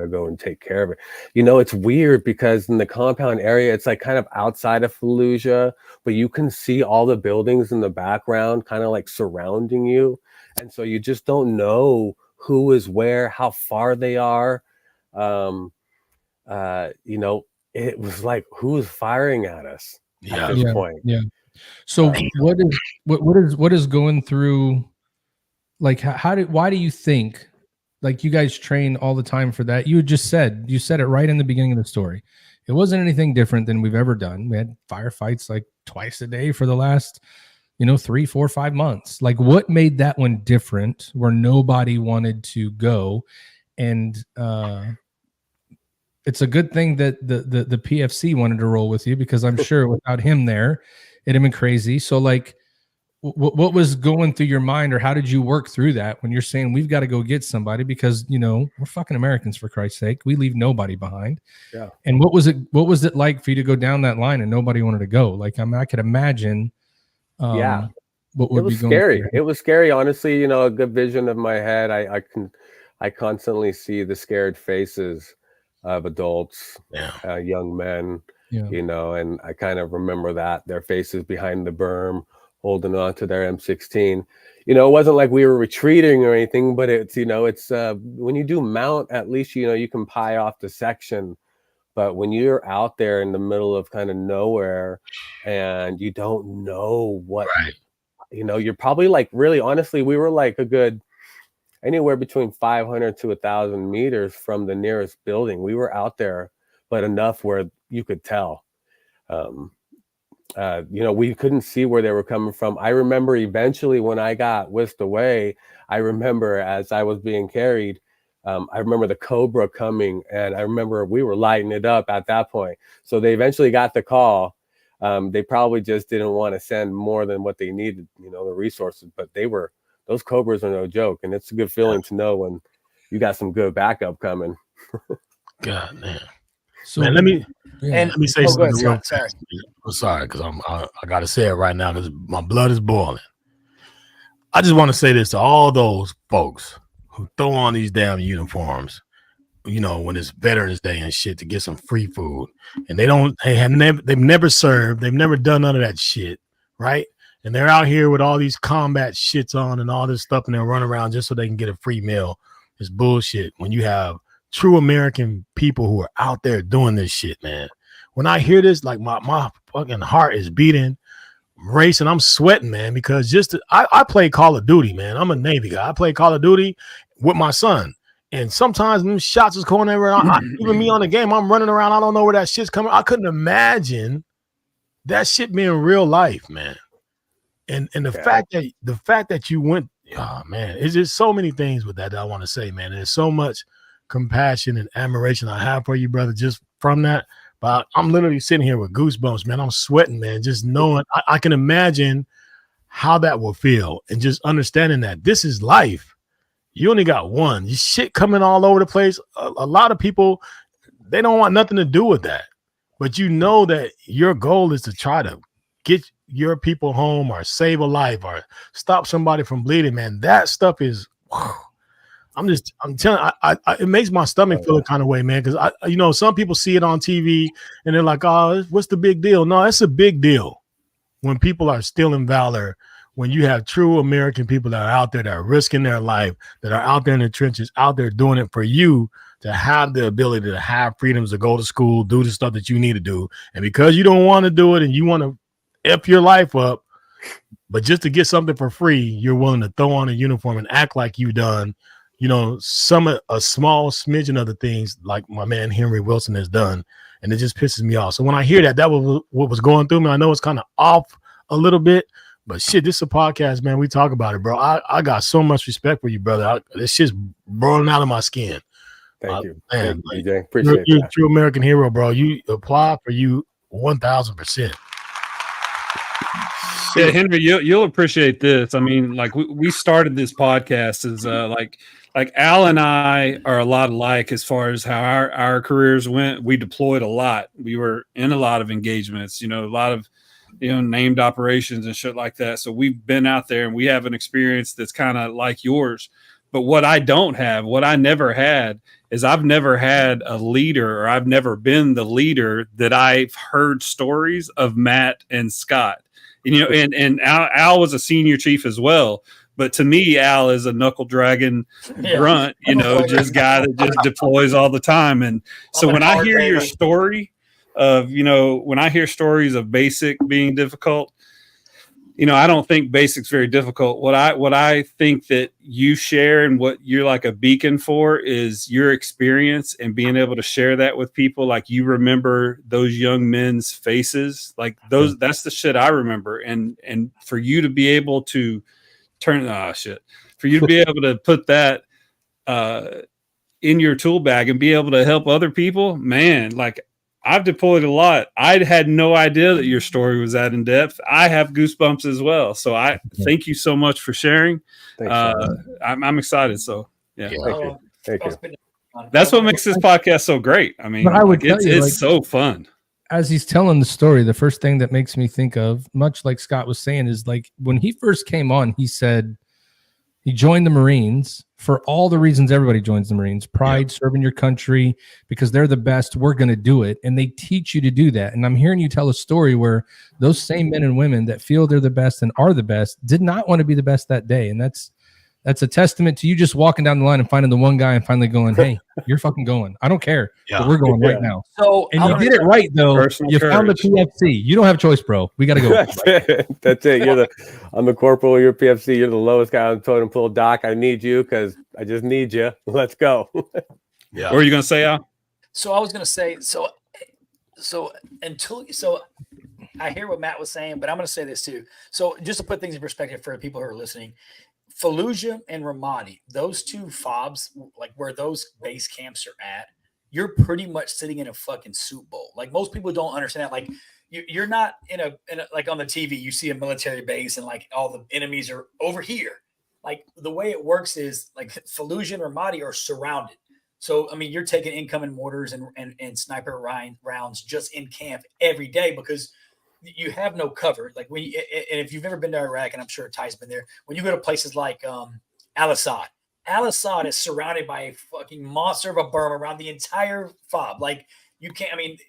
go and take care of it. It's weird because in the compound area, it's like kind of outside of Faluja, but you can see all the buildings in the background kind of like surrounding you. And so you just don't know who is where, how far they are. It was like, who is firing at us at this point? Yeah. So what is going through, like, why do you think, like, you guys train all the time for that? You said it right in the beginning of the story. It wasn't anything different than we've ever done. We had firefights like twice a day for the last, 3, 4, 5 months. Like, what made that one different where nobody wanted to go? And it's a good thing that the PFC wanted to roll with you, because I'm sure without him there, it'd have been crazy. So, like, what was going through your mind, or how did you work through that when you're saying we've got to go get somebody, because we're fucking Americans, for Christ's sake, we leave nobody behind. Yeah. And what was it like for you to go down that line and nobody wanted to go? Like, I could imagine. What would it was be going scary. through. It was scary, honestly. A good vision of my head. I constantly see the scared faces of adults, young men. And I kind of remember their faces behind the berm, holding on to their M16. It wasn't like we were retreating or anything, but it's when you do mount, at least you can pie off the section. But when you're out there in the middle of kind of nowhere, and you don't know what, you're probably like, really, honestly, we were like a good anywhere between 500 to 1,000 meters from the nearest building. We were out there, but enough where you could tell. We couldn't see where they were coming from. I remember eventually when I got whisked away, I remember as I was being carried, I remember the Cobra coming, and I remember we were lighting it up at that point. So they eventually got the call. They probably just didn't want to send more than what they needed, the resources, but those Cobras are no joke. And it's a good feeling to know when you got some good backup coming. God, man. So man, let me say something. Sorry. I'm sorry, because I gotta say it right now, because my blood is boiling. I just want to say this to all those folks who throw on these damn uniforms, when it's Veterans Day and shit, to get some free food, and they've never served, they've never done none of that shit, right? and they're out here with all these combat shits on and all this stuff, and they'll run around just so they can get a free meal. It's bullshit when you have true American people who are out there doing this shit, man. When I hear this, like my fucking heart is beating, I'm racing, I'm sweating, man, because I play Call of Duty, man. I'm a Navy guy. I play Call of Duty with my son. And sometimes them shots is going everywhere. Even me on the game, I'm running around. I don't know where that shit's coming. I couldn't imagine that shit being real life, man. And the fact that you went, oh man, it's just so many things with that I want to say, man. There's so much compassion and admiration I have for you, brother, just from that. But I'm literally sitting here with goosebumps, man. I'm sweating, man, just knowing I can imagine how that will feel, and just understanding that this is life. You only got one. You shit coming all over the place. A lot of people, they don't want nothing to do with that. But you know that your goal is to try to get your people home or save a life or stop somebody from bleeding, man. That stuff is, I'm telling you, it makes my stomach feel a kind of way, man. Because some people see it on TV and they're like, oh, what's the big deal? No, it's a big deal when people are stealing valor. When you have true American people that are out there that are risking their life, that are out there in the trenches, out there doing it for you to have the ability to have freedoms to go to school, do the stuff that you need to do. And because you don't want to do it and you want to F your life up, but just to get something for free, you're willing to throw on a uniform and act like you've done, a small smidgen of the things like my man Henry Willson has done. And it just pisses me off. So when I hear that was what was going through me. I know it's kind of off a little bit. But shit, this is a podcast, man. We talk about it, bro. I got so much respect for you, brother. This shit's boiling out of my skin. Thank you. Man, Thank you, DJ. Appreciate you're that. a true American hero, bro. You apply for you 1,000%. Yeah, Henry, you'll appreciate this. I mean, like we started this podcast as like Al and I are a lot alike as far as how our careers went. We deployed a lot. We were in a lot of engagements, a lot of named operations and shit like that. So we've been out there and we have an experience that's kind of like yours. But what I don't have, what I never had, is I've never had a leader, or I've never been the leader that I've heard stories of Matt and Scott. And Al was a senior chief as well. But to me, Al is a knuckle dragging grunt, just guy that just deploys all the time. And so when I hear your story of, when I hear stories of basic being difficult, I don't think basic's very difficult. What I think that you share and what you're like a beacon for is your experience and being able to share that with people. Like you remember those young men's faces, like that's the shit I remember. And for you to be able to for you to be able to put that, in your tool bag and be able to help other people, man, like I've deployed a lot. I had no idea that your story was that in depth. I have goosebumps as well. So I thank you so much for sharing. I'm excited. So yeah. Thank you. That's what makes this podcast so great. I mean, it's so fun. As he's telling the story, the first thing that makes me think of, much like Scott was saying, is like when he first came on, he said he joined the Marines for all the reasons everybody joins the Marines: pride, serving your country, because they're the best. We're going to do it. And they teach you to do that. And I'm hearing you tell a story where those same men and women that feel they're the best and are the best did not want to be the best that day. And that's a testament to you just walking down the line and finding the one guy and finally going, hey, you're fucking going. I don't care. But we're going right now. So, and you did it right, though. You found the PFC. You don't have choice, bro. We got to go. That's it. I'm the corporal. You're PFC. You're the lowest guy on the totem pole. Doc, I need you because I just need you. Let's go. What are you going to say, Al? So I was going to say, so I hear what Matt was saying, but I'm going to say this too. So just to put things in perspective for people who are listening, Faluja and Ramadi, those two FOBs, like where those base camps are at, you're pretty much sitting in a fucking soup bowl. Like most people don't understand that. Like you're not in a like on the TV, you see a military base and like all the enemies are over here. Like the way it works is like Faluja and Ramadi are surrounded. So, I mean, you're taking incoming mortars and sniper rounds just in camp every day because you have no cover. Like and if you've ever been to Iraq, and I'm sure Ty's been there, when you go to places like Al-Assad is surrounded by a fucking monster of a berm around the entire FOB. Like you can't, I mean,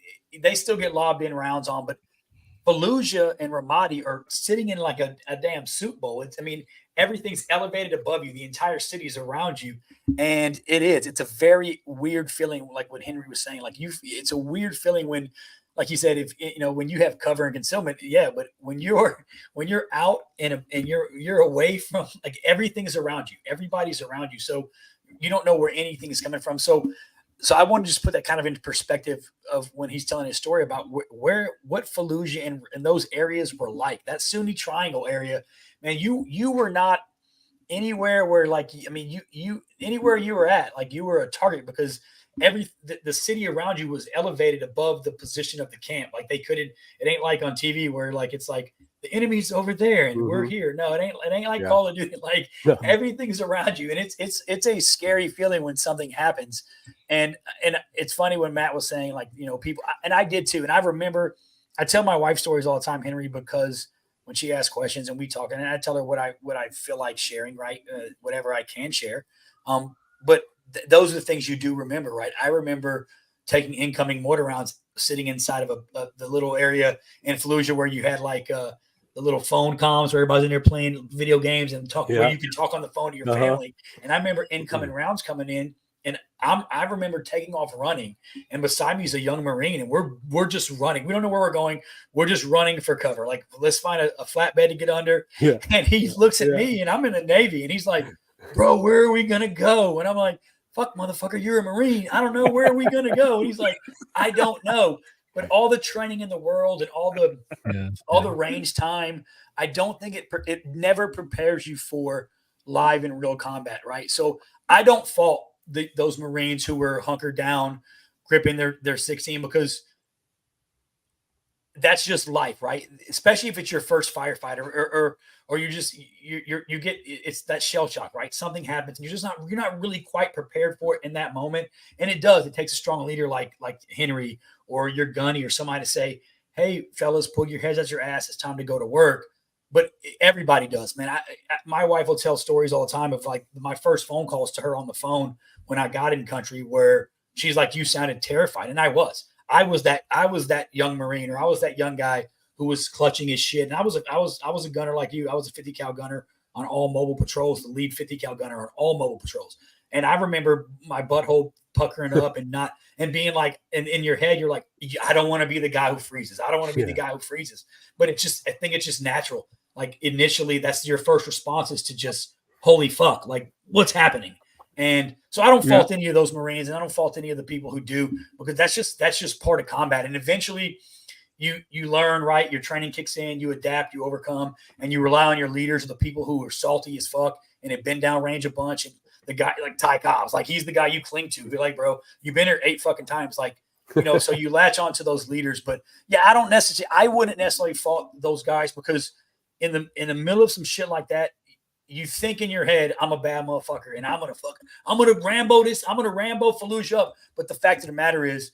they still get lobbed in rounds on, but Fallujah and Ramadi are sitting in like a damn soup bowl. I mean, everything's elevated above you. The entire city is around you. And it's a very weird feeling. Like what Henry was saying, like it's a weird feeling when, like you said, if when you have cover and concealment, yeah, but when you're out and you're away from, like, everything's around you, everybody's around you. So you don't know where anything is coming from. So I want to just put that kind of into perspective of when he's telling his story about what Fallujah and those areas were like. That Sunni Triangle area, man, you were not anywhere where, like, I mean, you anywhere you were at, like, you were a target, because the city around you was elevated above the position of the camp. Like, they couldn't, it ain't like on TV where, like, it's like the enemy's over there and we're here. No, it ain't like Call of Duty. Like, everything's around you, and it's a scary feeling when something happens. And it's funny when Matt was saying, like, people, and I did too. And I remember, I tell my wife stories all the time, Henry, because when she asks questions and we talk, and I tell her what I feel like sharing, right? Whatever I can share. But those are the things you do remember, right? I remember taking incoming mortar rounds, sitting inside of the little area in Fallujah where you had, like, the little phone comms where everybody's in there playing video games and where you can talk on the phone to your family. And I remember incoming rounds coming in, and I remember taking off running, and beside me is a young Marine, and we're just running. We don't know where we're going. We're just running for cover. Like, let's find a flatbed to get under. Yeah. And he looks at me, and I'm in the Navy, and he's like, bro, where are we going to go? And I'm like, fuck, motherfucker, you're a Marine. I don't know. Where are we going to go? And he's like, I don't know. But all the training in the world and all the range time, I don't think it never prepares you for live and real combat, right? So I don't fault those Marines who were hunkered down, gripping their 16, because that's just life, right? Especially if it's your first firefighter, or you get, it's that shell shock, right? Something happens and you're not really quite prepared for it in that moment. And it takes a strong leader like Henry or your gunny or somebody to say, hey, fellas, pull your heads out your ass. It's time to go to work. But everybody does, man. My wife will tell stories all the time of, like, my first phone calls to her on the phone when I got in country, where she's like, you sounded terrified. And I was that young Marine, or I was that young guy who was clutching his shit. And I was a gunner like you. I was a 50 cal gunner on all mobile patrols, the lead 50 cal gunner on all mobile patrols. And I remember my butthole puckering up and being like, and in your head, you're like, I don't want to be the guy who freezes. I don't want to be the guy who freezes. But I think it's just natural. Like, initially, that's your first response, is to just, holy fuck, like, what's happening? And so I don't fault any of those Marines, and I don't fault any of the people who do, because that's just part of combat. And eventually you learn, right? Your training kicks in, you adapt, you overcome, and you rely on your leaders, the people who are salty as fuck and have been downrange a bunch. And the guy like Ty Cobbs, like, he's the guy you cling to. Be like, bro, you've been here 8 fucking times. Like, so you latch on to those leaders. But yeah, I wouldn't necessarily fault those guys, because in the middle of some shit like that, you think in your head, I'm a bad motherfucker, and I'm gonna Rambo this, I'm gonna Rambo Fallujah up. But the fact of the matter is,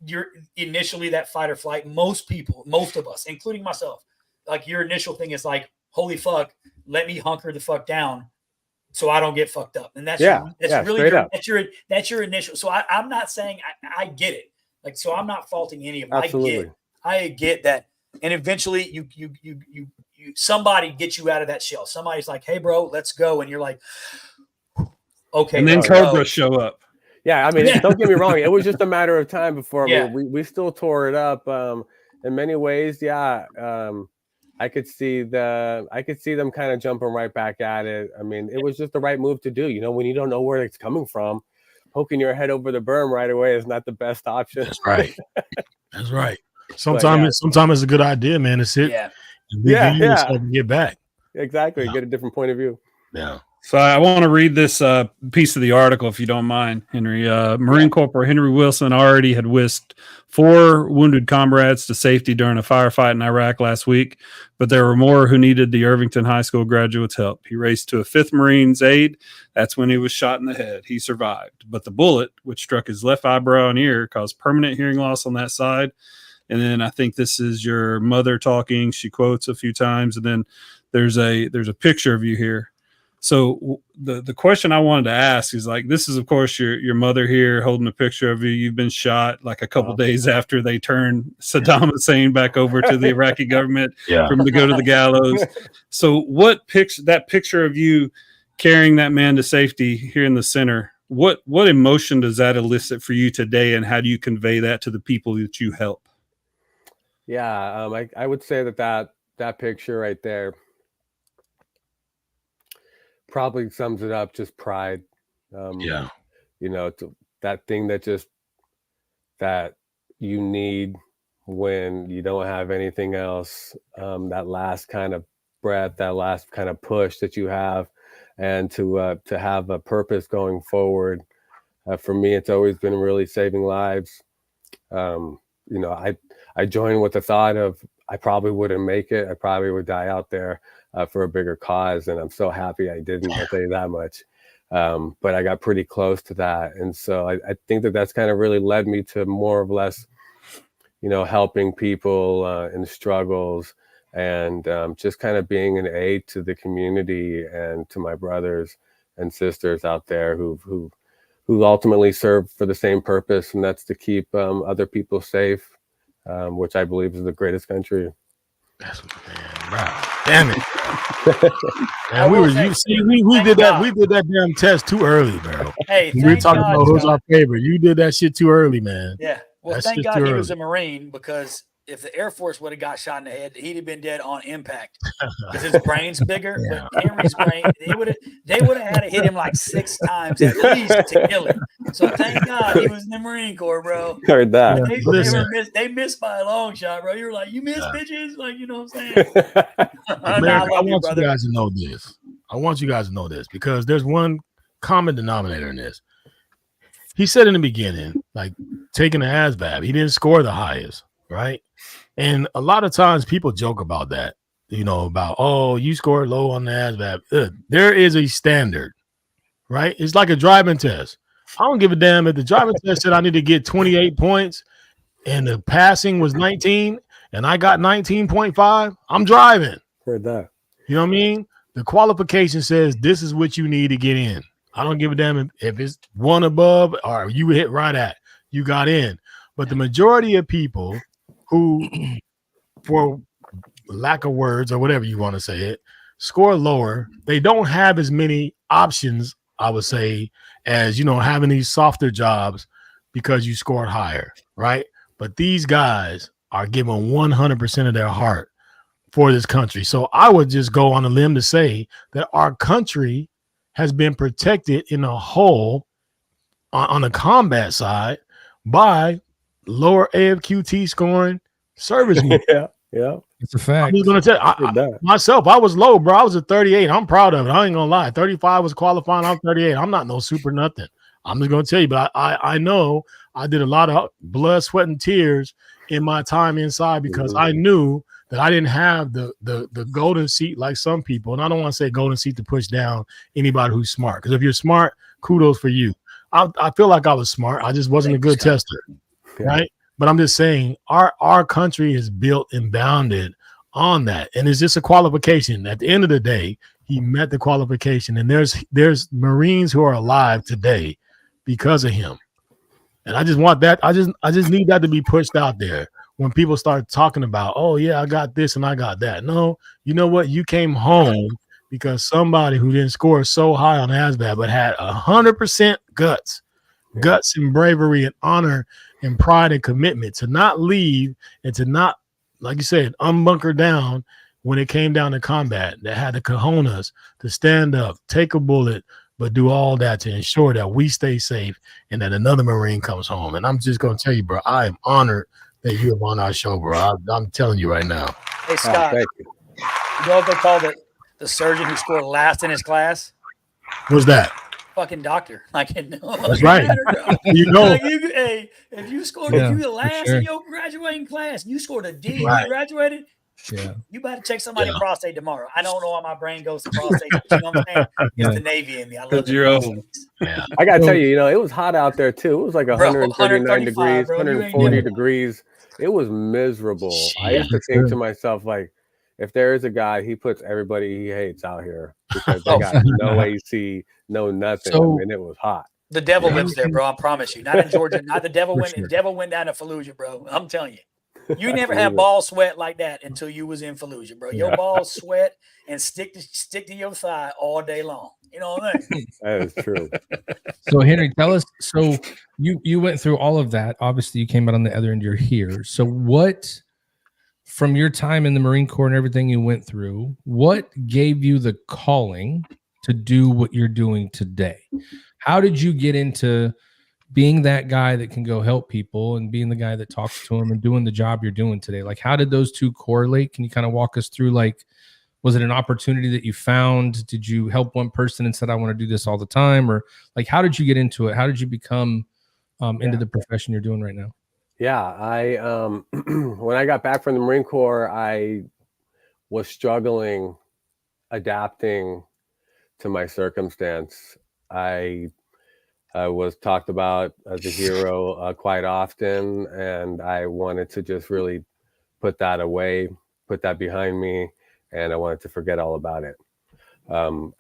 you're initially that fight or flight. Most of us, including myself, like, your initial thing is like, holy fuck, let me hunker the fuck down so I don't get fucked up. And that's your initial. So I'm not saying I get it. Like, so I'm not faulting any of them. Absolutely. I get that. And eventually you somebody gets you out of that shell. Somebody's like, hey bro, let's go. And you're like, okay. And then Cobra show up. Yeah. I mean, don't get me wrong. It was just a matter of time before we still tore it up. In many ways. Yeah. I could see them kind of jumping right back at it. I mean, it was just the right move to do. When you don't know where it's coming from, poking your head over the berm right away is not the best option. That's right. That's right. Sometimes it's a good idea, man, to sit. And get back. Exactly. Get a different point of view. Yeah. So I want to read this piece of the article, if you don't mind, Henry. Marine Corporal Henry Willson already had whisked 4 wounded comrades to safety during a firefight in Iraq last week, but there were more who needed the Irvington High School graduates' help. He raced to a 5th Marine's aid. That's when he was shot in the head. He survived, but the bullet, which struck his left eyebrow and ear, caused permanent hearing loss on that side. And then I think this is your mother talking. She quotes a few times, and then there's a picture of you here. So the question I wanted to ask is like, this is of course your mother here holding a picture of you. You've been shot like a couple days after they turned Saddam Hussein back over to the Iraqi government for him to go to the gallows. So that picture of you carrying that man to safety here in the center, what emotion does that elicit for you today, and how do you convey that to the people that you help? Yeah, I would say that picture right there probably sums it up, just pride. You know, that thing that you need when you don't have anything else, that last kind of breath, that last kind of push that you have, and to have a purpose going forward. For me, it's always been really saving lives. You know, I joined with the thought of I probably wouldn't make it. I probably would die out there for a bigger cause. And I'm so happy I didn't, I'll tell you that much. But I got pretty close to that. And so I think that's kind of really led me to more or less, you know, helping people in struggles, and just kind of being an aid to the community and to my brothers and sisters out there who ultimately serve for the same purpose, and that's to keep other people safe, which I believe is the greatest country. Damn it. Man, we did that damn test too early, bro. Hey, we were talking about who's our favorite. You did that shit too early, man. Yeah. Well, thank God he was a Marine, because if the Air Force would have got shot in the head, he'd have been dead on impact. Because his brain's bigger, but Henry's brain, they would have had to hit him like 6 times at least to kill him. So thank God he was in the Marine Corps, bro. Heard that. They missed by a long shot, bro. You were like, you missed, bitches? Like, you know what I'm saying? America, I want you guys to know this. I want you guys to know this, because there's one common denominator in this. He said in the beginning, like, taking the ASVAB, he didn't score the highest, right? And a lot of times people joke about that, you know, about, oh, you scored low on the ASVAB. There is a standard, right? It's like a driving test. I don't give a damn if the driving test said I need to get 28 points and the passing was 19 and I got 19.5. I'm driving. Heard that. You know what I mean? The qualification says this is what you need to get in. I don't give a damn if it's one above or you hit right at, you got in. But the majority of people who, for lack of words or whatever you want to say it, score lower, they don't have as many options, I would say, as, you know, having these softer jobs because you scored higher, right? But these guys are giving 100% of their heart for this country. So I would just go on a limb to say that our country has been protected in a whole on the combat side by lower AFQT scoring servicemen. Yeah. It's a fact. I'm just gonna tell myself, I was low, bro. I was a 38. I'm proud of it. I ain't gonna lie. 35 was qualifying. I'm 38. I'm not no super nothing. I'm just gonna tell you, but I know I did a lot of blood, sweat, and tears in my time inside, because I knew that I didn't have the golden seat like some people. And I don't want to say golden seat to push down anybody who's smart, because if you're smart, kudos for you. I feel like I was smart. I just wasn't a good tester, right? But I'm just saying our country is built and bounded on that. And it's just a qualification. At the end of the day, he met the qualification. And there's Marines who are alive today because of him. And I just want that. I just need that to be pushed out there when people start talking about, oh yeah, I got this and I got that. No, you know what? You came home because somebody who didn't score so high on ASVAB but had 100% guts and bravery and honor and pride and commitment to not leave and to not, like you said, unbunker down when it came down to combat, that had the cojones to stand up, take a bullet, but do all that to ensure that we stay safe and that another Marine comes home. And I'm just going to tell you, bro, I am honored that you are on our show, bro. I'm telling you right now. Hey, Scott, you know what they call the surgeon who scored last in his class? What's that? Fucking doctor. Like, that's right. You know, like if you scored, if you the last in your graduating class, you scored a D, you graduated. Yeah, you better check somebody's prostate tomorrow. I don't know why my brain goes to prostate. But you know what I'm saying? It's the Navy in me. I love your own. Yeah. I gotta tell you, it was hot out there too. It was like 139 degrees, 140 degrees. It was miserable. I used to think to myself, like, if there is a God, he puts everybody he hates out here because they got no AC, no nothing. So, I mean, it was hot. The devil lives there, bro. I promise you. Not in Georgia. Not the devil went. sure. The devil went down to Fallujah, bro. I'm telling you. You never had ball sweat like that until you was in Fallujah, bro. Your balls sweat and stick to your thigh all day long. You know what I mean? That is true. So Henry, tell us. So you went through all of that. Obviously, you came out on the other end. You're here. So what, from your time in the Marine Corps and everything you went through, what gave you the calling to do what you're doing today? How did you get into being that guy that can go help people and being the guy that talks to them and doing the job you're doing today? Like, how did those two correlate? Can you kind of walk us through, like, was it an opportunity that you found? Did you help one person and said, I want to do this all the time? Or like, how did you get into it? How did you become into the profession you're doing right now? Yeah, I when I got back from the Marine Corps, I was struggling adapting to my circumstance. I was talked about as a hero quite often, and I wanted to just really put that away, put that behind me, and I wanted to forget all about it.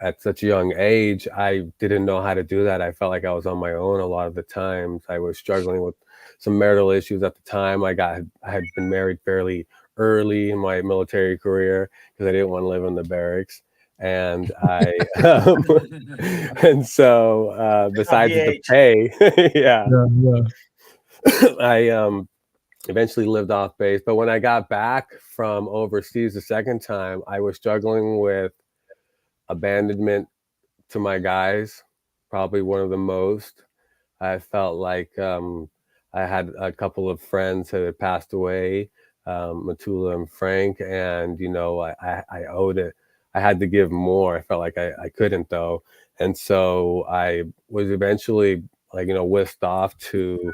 At such a young age, I didn't know how to do that. I felt like I was on my own a lot of the times. I was struggling with some marital issues at the time. I had been married fairly early in my military career because I didn't want to live in the barracks. And I, and so besides the pay, I eventually lived off base. But when I got back from overseas the second time, I was struggling with abandonment to my guys, probably one of the most. I felt like I had a couple of friends that had passed away, Matula and Frank, and I owed it. I had to give more. I felt like I couldn't though, and so I was eventually whisked off to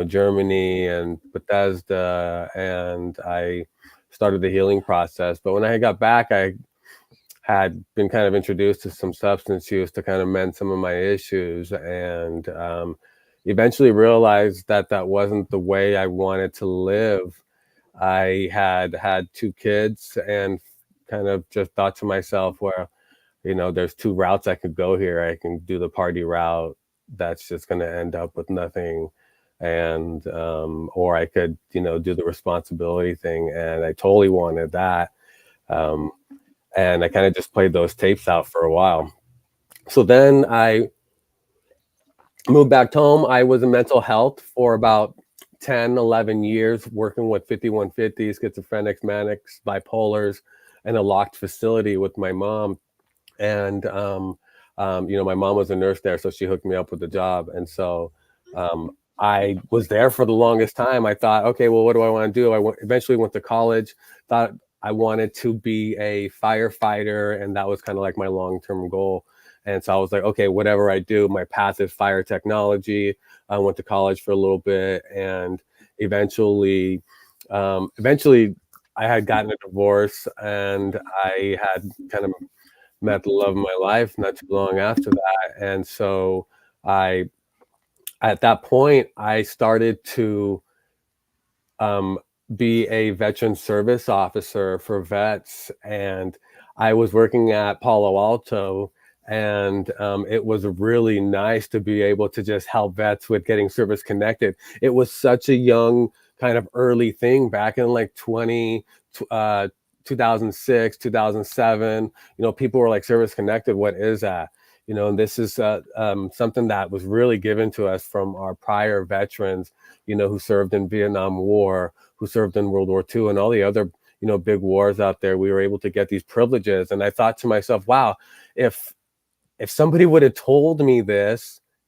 Germany and Bethesda, and I started the healing process. But when I got back, I had been kind of introduced to some substance use to kind of mend some of my issues, and eventually realized that that wasn't the way I wanted to live. I had 2 kids and kind of just thought to myself, well, there's 2 routes I could go here. I can do the party route that's just going to end up with nothing, and or I could do the responsibility thing, and I totally wanted that. And I kind of just played those tapes out for a while. So then I moved back home. I was in mental health for about 10, 11 years, working with 5150s, schizophrenics, manics, bipolars, in a locked facility with my mom. And, my mom was a nurse there, so she hooked me up with a job. And so I was there for the longest time. I thought, okay, well, what do I want to do? Eventually went to college, thought I wanted to be a firefighter, and that was kind of like my long-term goal. And so I was like, okay, whatever I do, my path is fire technology. I went to college for a little bit, and eventually I had gotten a divorce, and I had kind of met the love of my life not too long after that. And so at that point, I started to be a veteran service officer for vets, and I was working at Palo Alto, and it was really nice to be able to just help vets with getting service connected. It was such a young kind of early thing back in like 2006, 2007. People were like, service connected, what is that? And this is something that was really given to us from our prior veterans, who served in Vietnam War, who served in World War II, and all the other, big wars out there. We were able to get these privileges. And I thought to myself, wow, if somebody would have told me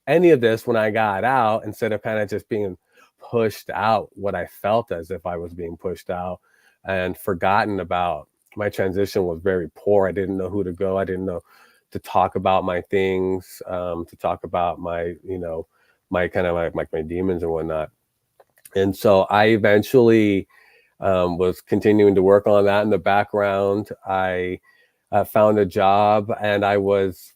any of this when I got out, instead of kind of just being pushed out, what I felt as if I was being pushed out and forgotten about. My transition was very poor. I didn't know who to go. I didn't know to talk about my things, to talk about my, my kind of my demons and whatnot. And so I eventually was continuing to work on that in the background. I found a job, and I was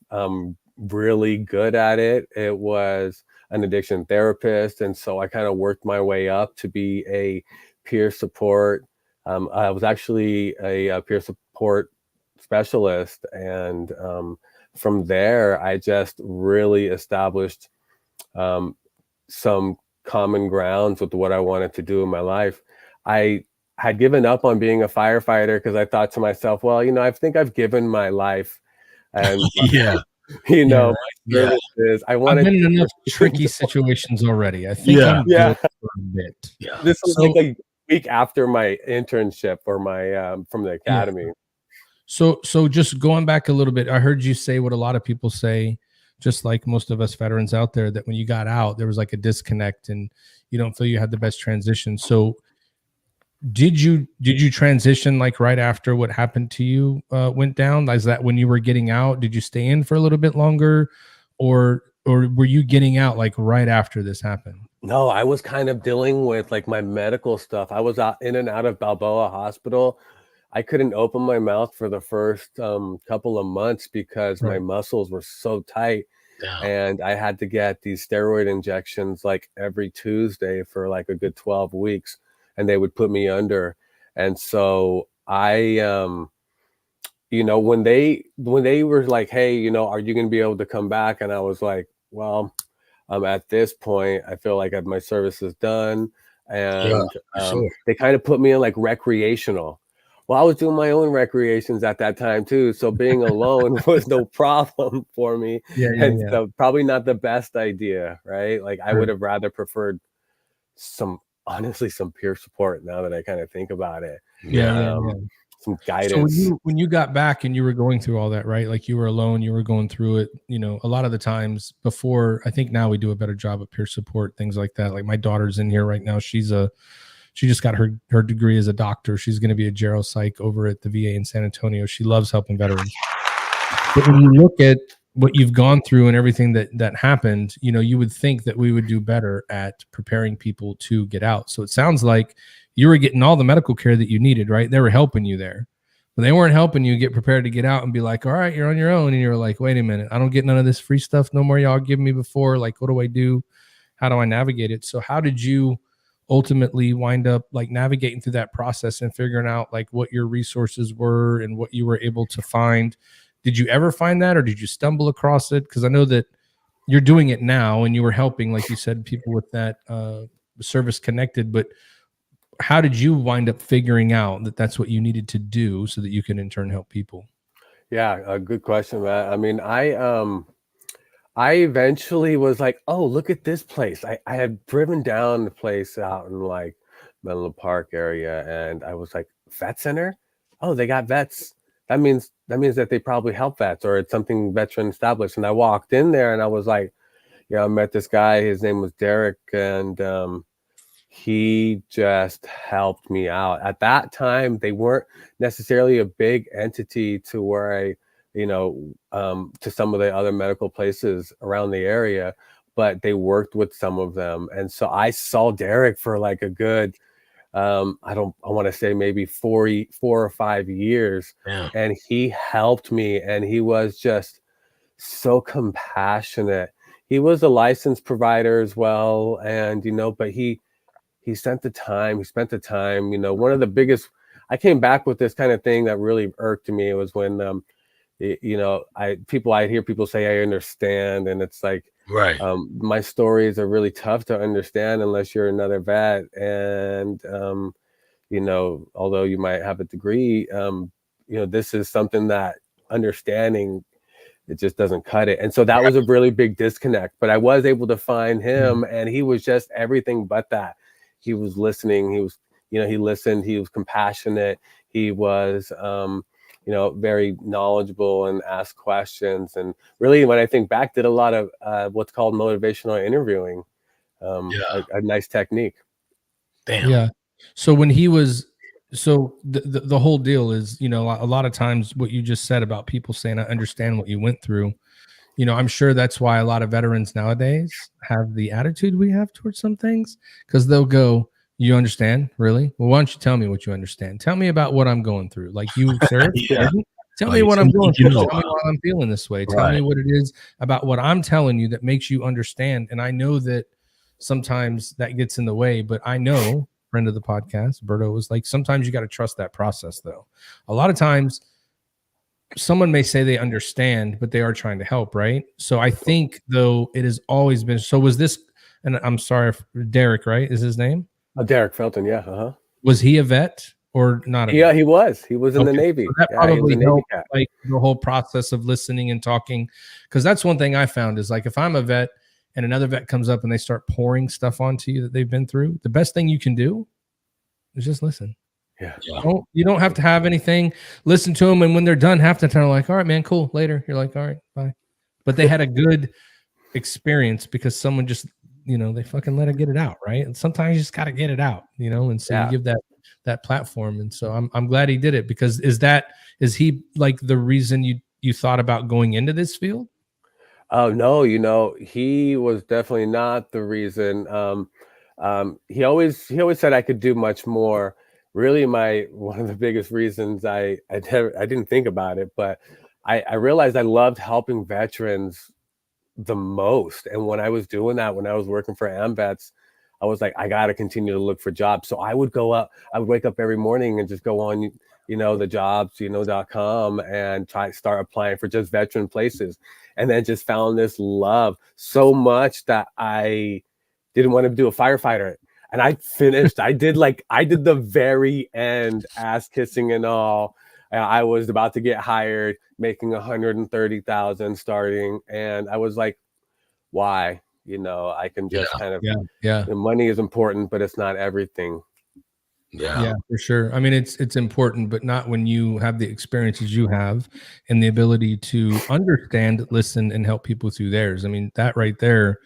really good at it. It was an addiction therapist. And so I kind of worked my way up to be a peer support I was actually a peer support specialist, and from there, I just really established some common grounds with what I wanted to do in my life. I had given up on being a firefighter because I thought to myself, well, I think I've given my life, and services. I wanted. I've been in enough tricky situations already. I think I'm good for a bit. Yeah. This was like a week after my internship or my from the academy. Yeah. So just going back a little bit, I heard you say what a lot of people say, just like most of us veterans out there, that when you got out, there was like a disconnect and you don't feel you had the best transition. So did you transition like right after what happened to you went down? Is that when you were getting out? Did you stay in for a little bit longer, or were you getting out like right after this happened? No, I was kind of dealing with like my medical stuff. I was in and out of Balboa Hospital. I couldn't open my mouth for the first couple of months because my muscles were so tight. Yeah. And I had to get these steroid injections like every Tuesday for like a good 12 weeks, and they would put me under. And so I, when they were like, hey, are you going to be able to come back? And I was like, well, at this point, I feel like my service is done. And they kind of put me in like recreational. Well, I was doing my own recreations at that time too. So being alone was no problem for me. So probably not the best idea, right? Like I would have rather preferred some peer support now that I kind of think about it. Some guidance. So when you got back and you were going through all that, right? Like you were alone, you were going through it, a lot of the times before. I think now we do a better job of peer support, things like that. Like my daughter's in here right now. She just got her degree as a doctor. She's going to be a geropsych over at the VA in San Antonio. She loves helping veterans. But when you look at what you've gone through and everything that happened, you would think that we would do better at preparing people to get out. So it sounds like you were getting all the medical care that you needed, right? They were helping you there, but they weren't helping you get prepared to get out and be like, all right, you're on your own. And you're like, wait a minute, I don't get none of this free stuff no more y'all give me before. Like, what do I do? How do I navigate it? So how did you ultimately wind up like navigating through that process and figuring out like what your resources were and what you were able to find? Did you ever find that, or did you stumble across it? Because I know that you're doing it now and you were helping, like you said, people with that service connected, but how did you wind up figuring out that that's what you needed to do so that you can in turn help people? Yeah, a good question, Matt. I mean, I eventually was like, oh, look at this place. I had driven down the place out in like Menlo Park area, and I was like, vet center? Oh, they got vets. That means that they probably help vets, or it's something veteran established. And I walked in there and I was like, I met this guy. His name was Derek, and he just helped me out. At that time, they weren't necessarily a big entity to where I, to some of the other medical places around the area, but they worked with some of them. And so I saw Derek for like a good, I want to say maybe 4 or 5 years. Yeah. And he helped me, and he was just so compassionate. He was a licensed provider as well. And, but he spent the time, one of the biggest, I came back with this kind of thing that really irked me. It was when, I hear people say, I understand. And it's like, right. My stories are really tough to understand unless you're another vet. And, although you might have a degree, this is something that understanding, it just doesn't cut it. And so that was a really big disconnect, but I was able to find him, and he was just everything but that. He was listening. He was, he listened. He was compassionate. He was, very knowledgeable and asked questions. And really, when I think back, did a lot of what's called motivational interviewing, a nice technique. Damn. Yeah. So when he was, the whole deal is, a lot of times what you just said about people saying, I understand what you went through. I'm sure that's why a lot of veterans nowadays have the attitude we have towards some things, because they'll go, you understand? Really? Well, why don't you tell me what you understand? Tell me about what I'm going through. Like you, sir, tell me what I'm going through. Tell me why I'm feeling this way. Tell me what it is about what I'm telling you that makes you understand. And I know that sometimes that gets in the way, but I know friend of the podcast, Berto, was like, sometimes you got to trust that process, though. A lot of times, someone may say they understand, but they are trying to help, right? So I think, though, it has always been. So was this, and I'm sorry, Derek, right? Is his name? Derek Felton, yeah. Uh-huh. Was he a vet or not? Yeah, he was. He was in the Navy. So that probably helped, like the whole process of listening and talking, because that's one thing I found is like if I'm a vet and another vet comes up and they start pouring stuff onto you that they've been through, the best thing you can do is just listen. Yeah. You don't have to have anything. Listen to them, and when they're done, half the time they're like, "All right, man, cool. Later." You're like, "All right, bye." But they had a good experience because someone just, they fucking let it get it out, right? And sometimes you just got to get it out, and so you give that platform. And so I'm glad he did it, because is he like the reason you thought about going into this field? Oh no, he was definitely not the reason. He always said I could do much more. Really, one of the biggest reasons I didn't think about it, but I realized I loved helping veterans the most. And when I was doing that, when I was working for AmVets, I was like, I got to continue to look for jobs. So I would wake up every morning and just go on, the jobs.com and start applying for just veteran places. And then just found this love so much that I didn't want to do a firefighter. And I finished, I did the very end, ass kissing and all. I was about to get hired, making $130,000 starting. And I was like, why? I can just the money is important, but it's not everything. Yeah, for sure. I mean, it's important, but not when you have the experiences you have and the ability to understand, listen, and help people through theirs. I mean, that right there,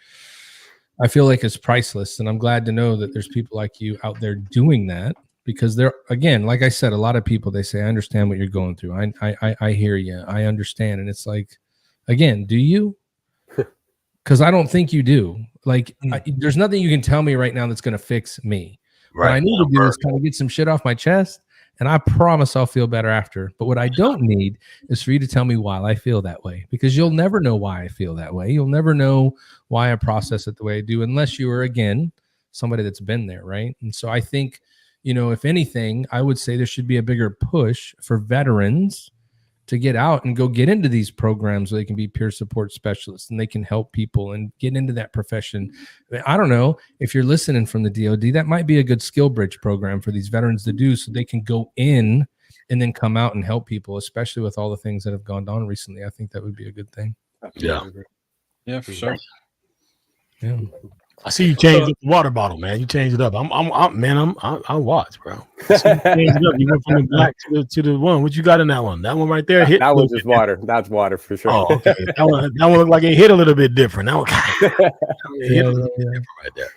I feel like it's priceless. And I'm glad to know that there's people like you out there doing that, because they're, again, like I said, a lot of people, they say, I understand what you're going through. I hear you. I understand. And it's like, again, do you? Because I don't think you do. Like, there's nothing you can tell me right now that's going to fix me. Right. What I need to do is kind of get some shit off my chest, and I promise I'll feel better after. But what I don't need is for you to tell me why I feel that way, because you'll never know why I feel that way. You'll never know why I process it the way I do, unless you are, again, somebody that's been there, right? And so I think, if anything, I would say there should be a bigger push for veterans to get out and go get into these programs where they can be peer support specialists and they can help people and get into that profession. I don't know if you're listening from the DOD, that might be a good skill bridge program for these veterans to do, so they can go in and then come out and help people, especially with all the things that have gone on recently. I think that would be a good thing. Yeah, for sure. Yeah. I see you changed the water bottle, man. You changed it up. I watch, bro. You changed it up. You went from the black to the one. What you got in that one? That one right there hit. That one's just water. That's water for sure. Oh, okay. that one looked like it hit a little bit different. That one hit a little bit different right there.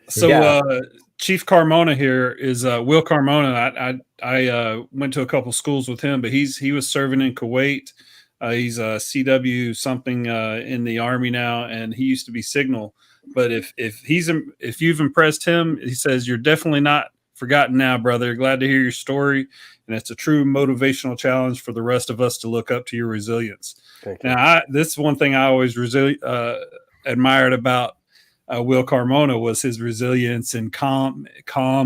So Chief Carmona here is Will Carmona. I went to a couple schools with him, but he was serving in Kuwait. He's a CW something in the Army now, and he used to be Signal. But if you've impressed him, he says you're definitely not forgotten now, brother. Glad to hear your story, and it's a true motivational challenge for the rest of us to look up to your resilience. Now, this is one thing I always admired about Will Carmona was his resilience and calm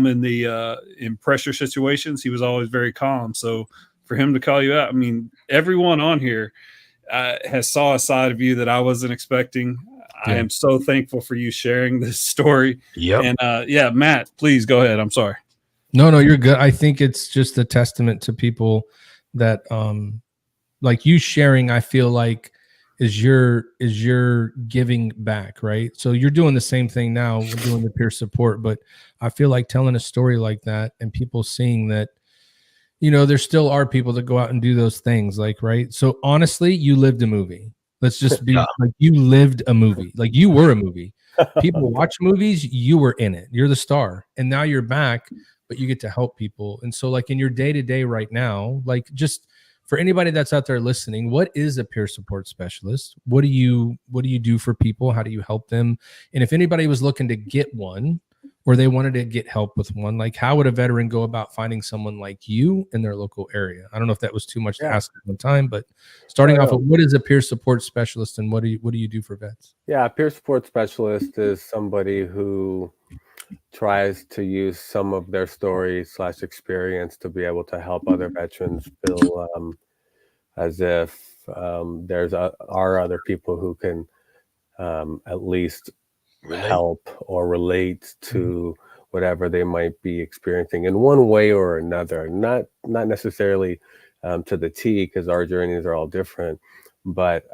in the in pressure situations. He was always very calm. So for him to call you out, I mean, everyone on here has saw a side of you that I wasn't expecting. I am so thankful for you sharing this story. Yeah. And Matt, please go ahead. I'm sorry. No, you're good. I think it's just a testament to people that like you sharing, I feel like is your giving back, right? So you're doing the same thing now. We're doing the peer support, but I feel like telling a story like that and people seeing that, there still are people that go out and do those things, like, right? So honestly, you lived a movie. Let's just be like, you lived a movie. Like, you were a movie. People watch movies, you were in it. You're the star. And now you're back, but you get to help people. And so, like, in your day-to-day right now, like, just for anybody that's out there listening, what is a peer support specialist? What do you do for people? How do you help them? And if anybody was looking to get one, or they wanted to get help with one, like, how would a veteran go about finding someone like you in their local area? I don't know if that was too much to ask at one time, but starting off with, what is a peer support specialist, and what do you do for vets? Yeah, a peer support specialist is somebody who tries to use some of their story / experience to be able to help other veterans feel as if are other people who can at least help or relate to whatever they might be experiencing in one way or another. Not necessarily to the T, because our journeys are all different, but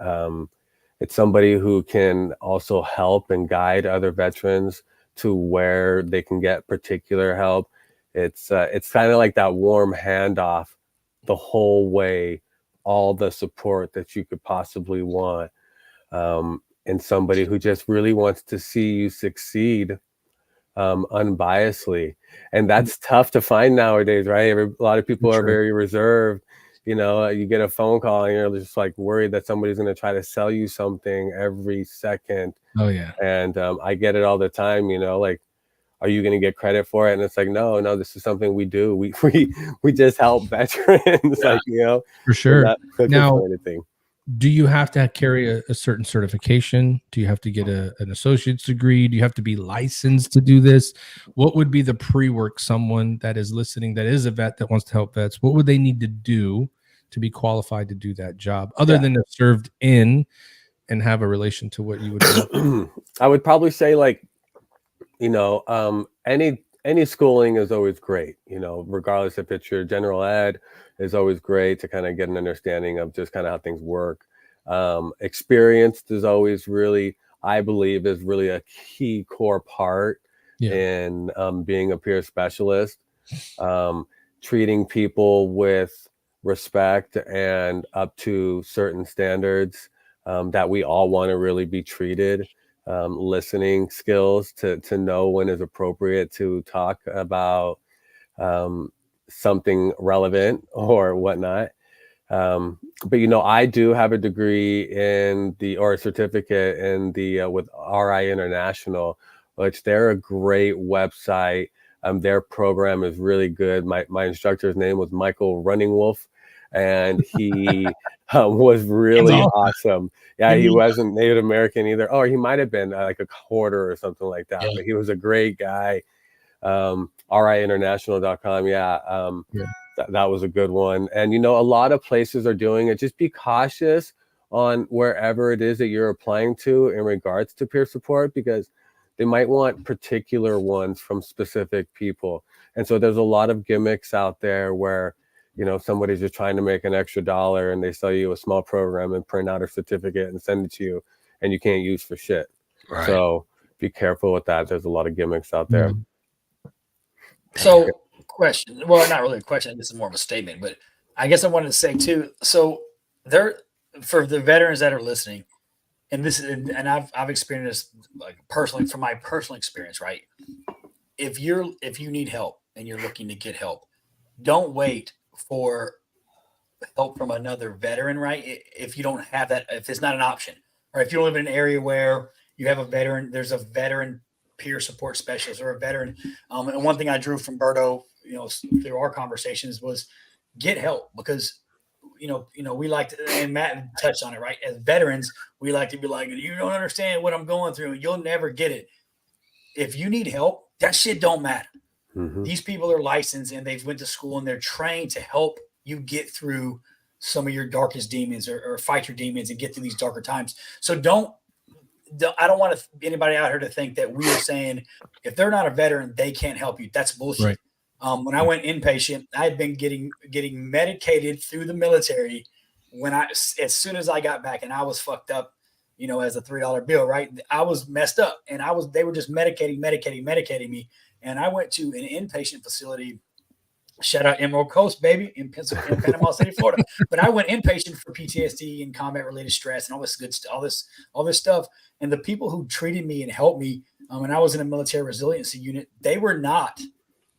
it's somebody who can also help and guide other veterans to where they can get particular help. It's kind of like that warm handoff the whole way, all the support that you could possibly want, and somebody who just really wants to see you succeed unbiasedly. And that's tough to find nowadays, right? A lot of people are very reserved. You know, you get a phone call and you're just like worried that somebody's going to try to sell you something every second. Oh yeah. And I get it all the time, you know, like, are you going to get credit for it? And it's like, no, this is something we do. We just help veterans, like, you know, for sure. Now, anything. Do you have to carry a certain certification? Do you have to get an associate's degree? Do you have to be licensed to do this? What would be the pre-work someone that is listening, that is a vet that wants to help vets? What would they need to do to be qualified to do that job, other than have served in and have a relation to what you would do? I would probably say, like, you know, any schooling is always great, you know, regardless if it's your general ed, is always great to kind of get an understanding of just kind of how things work. Experienced is always really, I believe, is really a key core part in being a peer specialist. Treating people with respect and up to certain standards that we all want to really be treated. Listening skills to know when is appropriate to talk about something relevant or whatnot. But, you know, I do have a degree or a certificate in with RI International, which they're a great website. Their program is really good. My instructor's name was Michael Running Wolf, and he was really awesome. Yeah, he wasn't Native American either. Oh, he might have been like a quarter or something like that. But he was a great guy. RIinternational.com. That was a good one. And, you know, a lot of places are doing it. Just be cautious on wherever it is that you're applying to in regards to peer support, because they might want particular ones from specific people. And so there's a lot of gimmicks out there where, you know, somebody's just trying to make an extra $1 and they sell you a small program and print out a certificate and send it to you, and you can't use for shit. Right. So be careful with that. There's a lot of gimmicks out there. So question, well, not really a question, this is more of a statement, but I guess I wanted to say too, so for the veterans that are listening, and I've experienced this, like, personally, from my personal experience, right? If you need help and you're looking to get help, don't wait for help from another veteran, right? If you don't have that, if it's not an option, or if you live in an area where you have a veteran, there's a veteran peer support specialist or a veteran. And one thing I drew from Berto, you know, through our conversations was get help, because, you know, we like to, and Matt touched on it, right? As veterans, we like to be like, you don't understand what I'm going through. You'll never get it. If you need help, that shit don't matter. Mm-hmm. These people are licensed and they've went to school and they're trained to help you get through some of your darkest demons or fight your demons and get through these darker times. So I don't want anybody out here to think that we are saying if they're not a veteran, they can't help you. That's bullshit. Right. When I went inpatient, I had been getting medicated through the military as soon as I got back, and I was fucked up, you know, as a $3 bill, right? I was messed up, and they were just medicating me. And I went to an inpatient facility. Shout out Emerald Coast, baby, in Panama City, Florida. But I went inpatient for PTSD and combat-related stress and all this good stuff, all this stuff. And the people who treated me and helped me, and I was in a military resiliency unit, they were not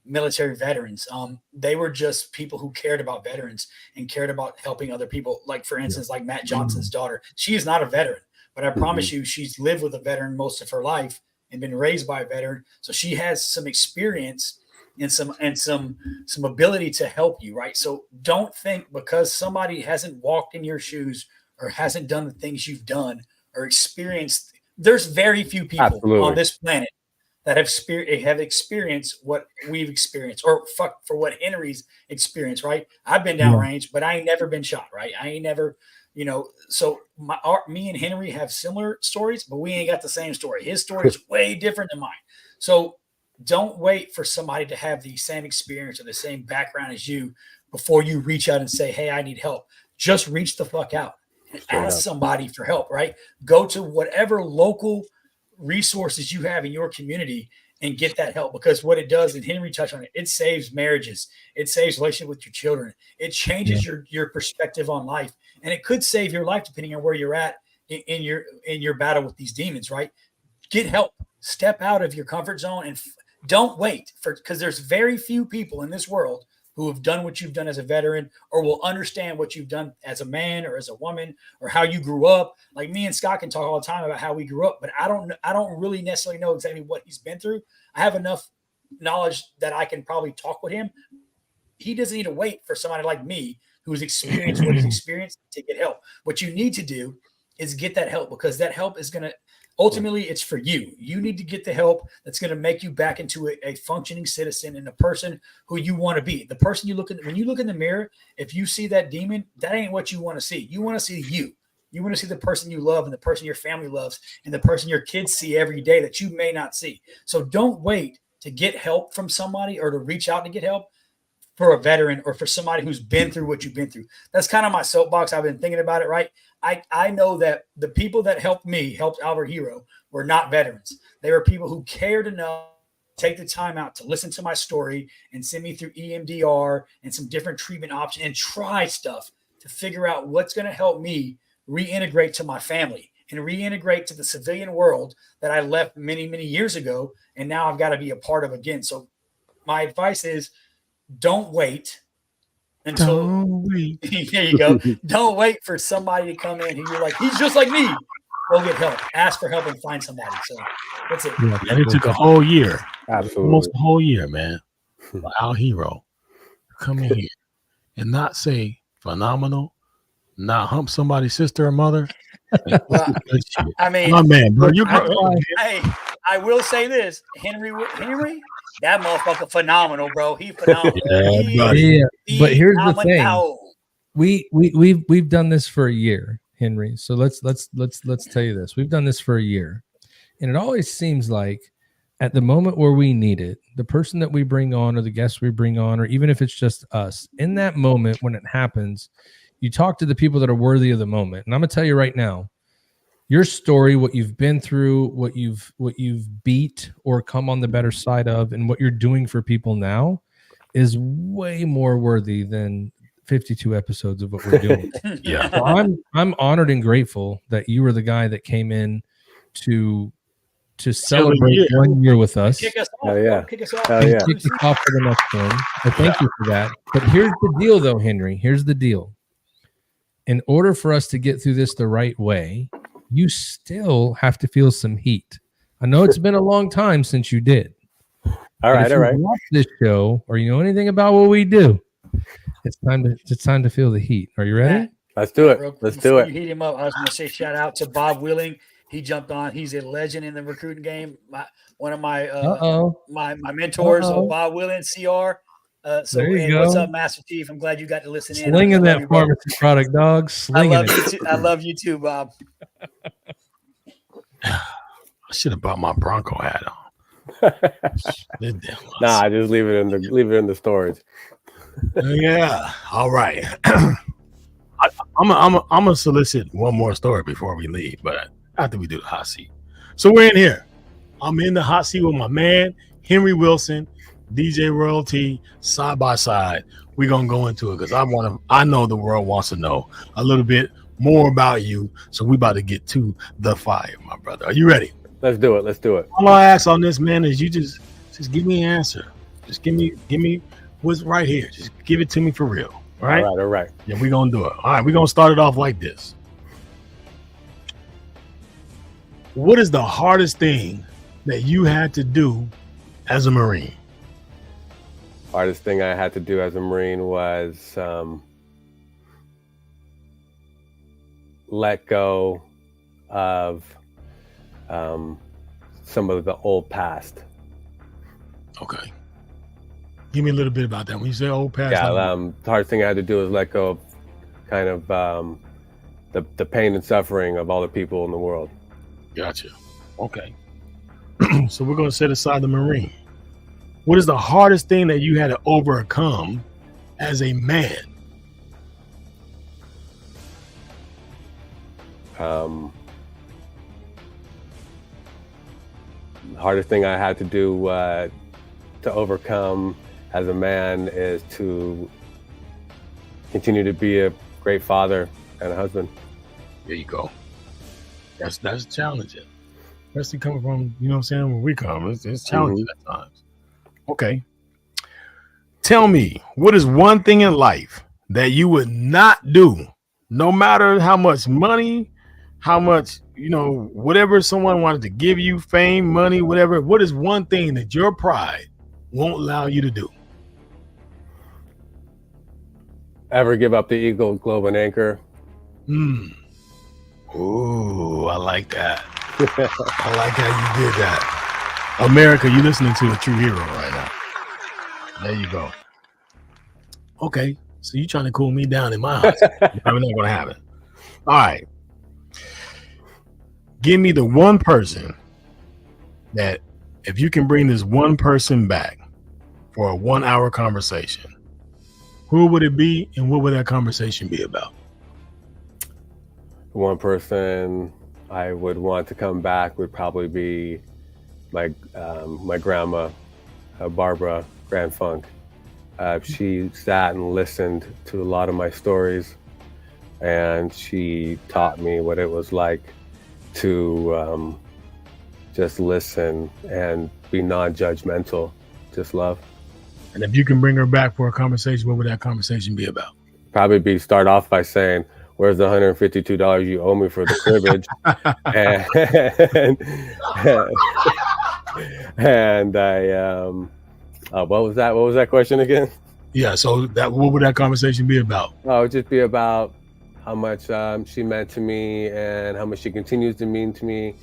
military veterans. They were just people who cared about veterans and cared about helping other people. Like, for instance, like Matt Johnson's daughter. She is not a veteran, but I promise you, she's lived with a veteran most of her life and been raised by a veteran. So she has some experience and some ability to help you, right? So don't think because somebody hasn't walked in your shoes or hasn't done the things you've done or experienced. There's very few people on this planet that have experienced what we've experienced, or for what Henry's experienced, right? I've been downrange, but I ain't never been shot, right? I ain't never, so me and Henry have similar stories, but we ain't got the same story. His story is way different than mine. So don't wait for somebody to have the same experience or the same background as you before you reach out and say, hey, I need help. Just reach the fuck out and ask somebody for help, right? Go to whatever local resources you have in your community and get that help, because what it does, and Henry touched on it, it saves marriages. It saves relationship with your children. It changes your perspective on life. And it could save your life depending on where you're at in your battle with these demons, right? Get help. Step out of your comfort zone and don't wait because there's very few people in this world who have done what you've done as a veteran or will understand what you've done as a man or as a woman or how you grew up. Like me and Scott can talk all the time about how we grew up, but I don't really necessarily know exactly what he's been through. I have enough knowledge that I can probably talk with him. He doesn't need to wait for somebody like me who's experienced what he's experienced to get help. What you need to do is get that help, because that help is going to, ultimately, it's for you. You need to get the help that's going to make you back into a functioning citizen and a person who you want to be. The person you look at, when you look in the mirror, if you see that demon, that ain't what you want to see. You want to see you. You want to see the person you love and the person your family loves and the person your kids see every day that you may not see. So don't wait to get help from somebody or to reach out to get help for a veteran or for somebody who's been through what you've been through. That's kind of my soapbox. I've been thinking about it, right? I know that the people that helped Albert Hero, were not veterans. They were people who cared enough to take the time out to listen to my story and send me through EMDR and some different treatment options and try stuff to figure out what's going to help me reintegrate to my family and reintegrate to the civilian world that I left many, many years ago. And now I've got to be a part of again. So my advice is don't wait until there you go. Don't wait for somebody to come in who you're like, he's just like me. Go get help. Ask for help and find somebody. So that's it. Yeah, and it took a whole year. Absolutely. Almost a whole year, man. For our hero to come in here and not say phenomenal, not hump somebody's sister or mother. Well, I mean, my man, bro. Hey, I will say this. Henry, that motherfucker phenomenal, bro. He phenomenal. But here's the thing. We've done this for a year, Henry. So let's tell you this. We've done this for a year. And it always seems like at the moment where we need it, the person that we bring on or the guest we bring on, or even if it's just us, in that moment when it happens, you talk to the people that are worthy of the moment. And I'm going to tell you right now, your story, what you've been through, what you've beat or come on the better side of, and what you're doing for people now is way more worthy than 52 episodes of what we're doing. Yeah. So I'm honored and grateful that you were the guy that came in to celebrate 1 year with us. Kick us off. Oh, yeah. Kick us off. Oh, yeah. Kick us off for the next one. I thank you for that. But here's the deal, though, Henry. Here's the deal. In order for us to get through this the right way, you still have to feel some heat. I know it's been a long time since you did. All right. Watch this show or you know anything about what we do, it's time to feel the heat. Are you ready? Let's do it. Let's do it. You heat him up. I was going to say shout out to Bob Willing. He jumped on. He's a legend in the recruiting game. One of my my mentors, Bob Willing, CR. So what's up, Master Chief? I'm glad you got to listen in. Slinging that pharmacy product, dog. Slinging it. I love you too, Bob. I should have brought my Bronco hat on. Nah, just leave it in the storage. Yeah. All right. I'm gonna solicit one more story before we leave, but after we do the hot seat. So we're in here. I'm in the hot seat with my man Henry Willson, DJ Royalty, side by side. We're gonna go into it because I know the world wants to know a little bit more about you. So we about to get to the fire, my brother. Are you ready? Let's do it. All I ask on this, man, is you just give me an answer. Just give me what's right here. Just give it to me for real. All right. All right. Yeah, we're gonna do it. All right, we're gonna start it off like this. What is the hardest thing that you had to do as a Marine? Hardest thing I had to do as a Marine was let go of some of the old past Okay. Give me a little bit about that. When you say old past, Yeah, the hardest thing I had to do is let go of kind of the pain and suffering of all the people in the world. Gotcha. Okay. So we're going to set aside the Marine. What is the hardest thing that you had to overcome as a man? The hardest thing I had to do to overcome as a man is to continue to be a great father and a husband. There you go. That's challenging. Especially coming from, you know what I'm saying, where we come. It's challenging at times. Okay. Tell me, what is one thing in life that you would not do, no matter how much money, how much, you know, whatever someone wanted to give you, fame, money, whatever. What is one thing that your pride won't allow you to do? Ever give up the eagle, globe, and anchor? Ooh, I like that. I like how you did that. America, you're listening to a true hero right now. There you go. Okay, so you're trying to cool me down in my house. Probably not going to happen. All right. Give me the one person that, if you can bring this one person back for a 1 hour conversation, who would it be and what would that conversation be about? One person I would want to come back would probably be my grandma, Barbara Grand Funk. She sat and listened to a lot of my stories, and she taught me what it was like to just listen and be non-judgmental, just love. And if you can bring her back for a conversation, what would that conversation be about? Probably start off by saying, "Where's the $152 you owe me for the cribbage?" and I what was that? What was that question again? Yeah, so what would that conversation be about? Oh, it would just be about how much she meant to me, and how much she continues to mean to me,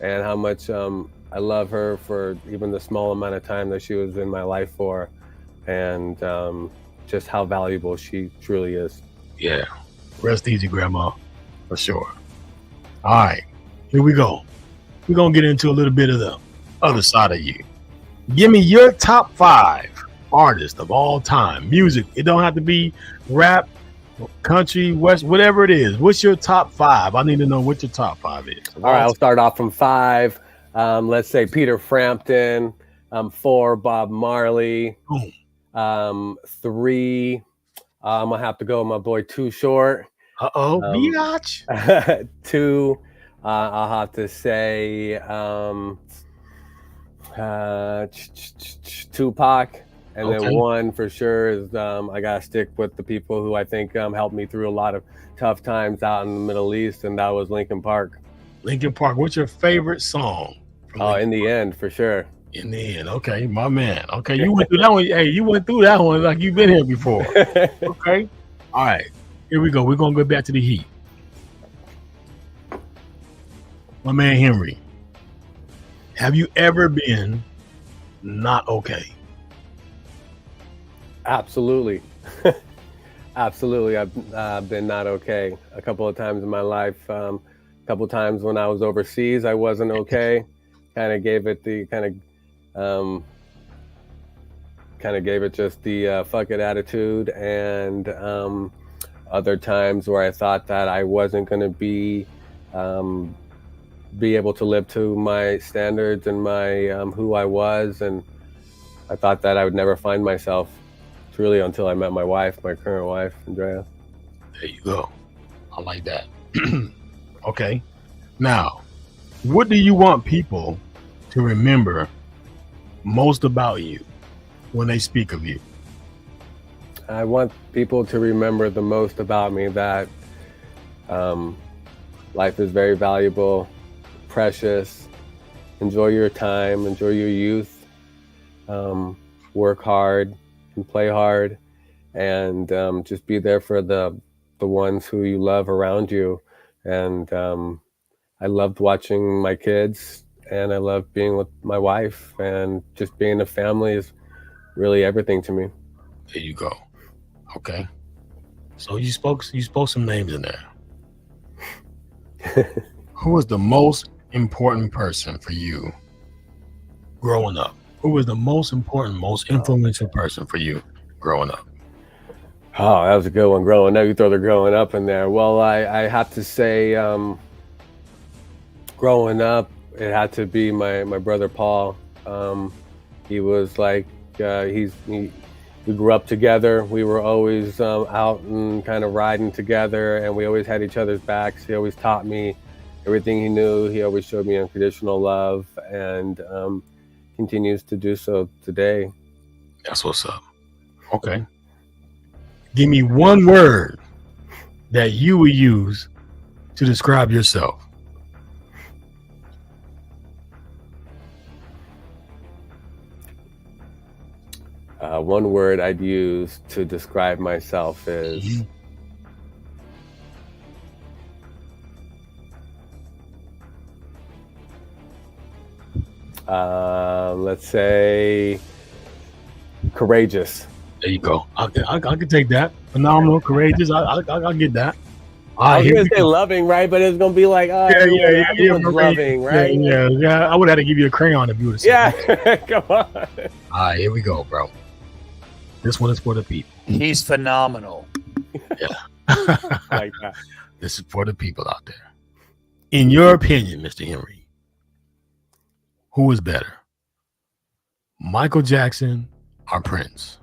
and how much I love her for even the small amount of time that she was in my life for, and just how valuable she truly is. Yeah. Rest easy, Grandma, for sure. All right, here we go. We're going to get into a little bit of the other side of you. Give me your top 5 artists of all time. Music. It don't have to be rap, country, west, whatever it is. What's your top 5? I need to know what your top 5 is. All right, I'll start off from 5. Let's say Peter Frampton. 4, Bob Marley. 3, I'm going to have to go with my boy Too Short. Biatch. 2, I'll have to say Tupac. And then 1 for sure is I got to stick with the people who I think helped me through a lot of tough times out in the Middle East, and that was Linkin Park. Linkin Park. What's your favorite song? Oh, In the End, for sure. In the End. Okay, my man. Okay, you went through that one. Hey, you went through that one like you've been here before. Okay. All right. Here we go. We're going to go back to the heat. My man, Henry. Have you ever been not okay? Absolutely. Absolutely. I've been not okay a couple of times in my life. A couple of times when I was overseas, I wasn't okay. Kind of gave it just the fuck it attitude. And other times where I thought that I wasn't going to be able to live to my standards and my who I was, and I thought that I would never find myself. It's really until I met my wife, my current wife, Andrea. There you go. I like that. Okay. Now, what do you want people to remember most about you when they speak of you? I want people to remember the most about me that life is very valuable, precious. Enjoy your time, enjoy your youth, work hard and play hard, and just be there for the ones who you love around you. And I loved watching my kids and I love being with my wife, and just being a family is really everything to me. There you go. Okay. So you spoke some names in there. Who was the most important person for you growing up? Who was the most important, most influential person for you growing up? Oh, that was a good one. Growing up, you throw the growing up in there. Well, I have to say, growing up, it had to be my brother Paul. He was like, we grew up together. We were always out and kind of riding together, and we always had each other's backs. He always taught me everything he knew. He always showed me unconditional love, and continues to do so today. That's what's up. Okay. Give me one word that you would use to describe yourself. One word I'd use to describe myself is let's say courageous. There you go. I can take that. Phenomenal, courageous. I'll get that. I was gonna say loving, right? But it's gonna be like, everyone's loving, right? Yeah. I would have to give you a crayon if you would have said that. Come on. All right, here we go, bro. This one is for the people. He's phenomenal. Yeah. Like that. This is for the people out there. In your opinion, Mr. Henry, who is better, Michael Jackson or Prince?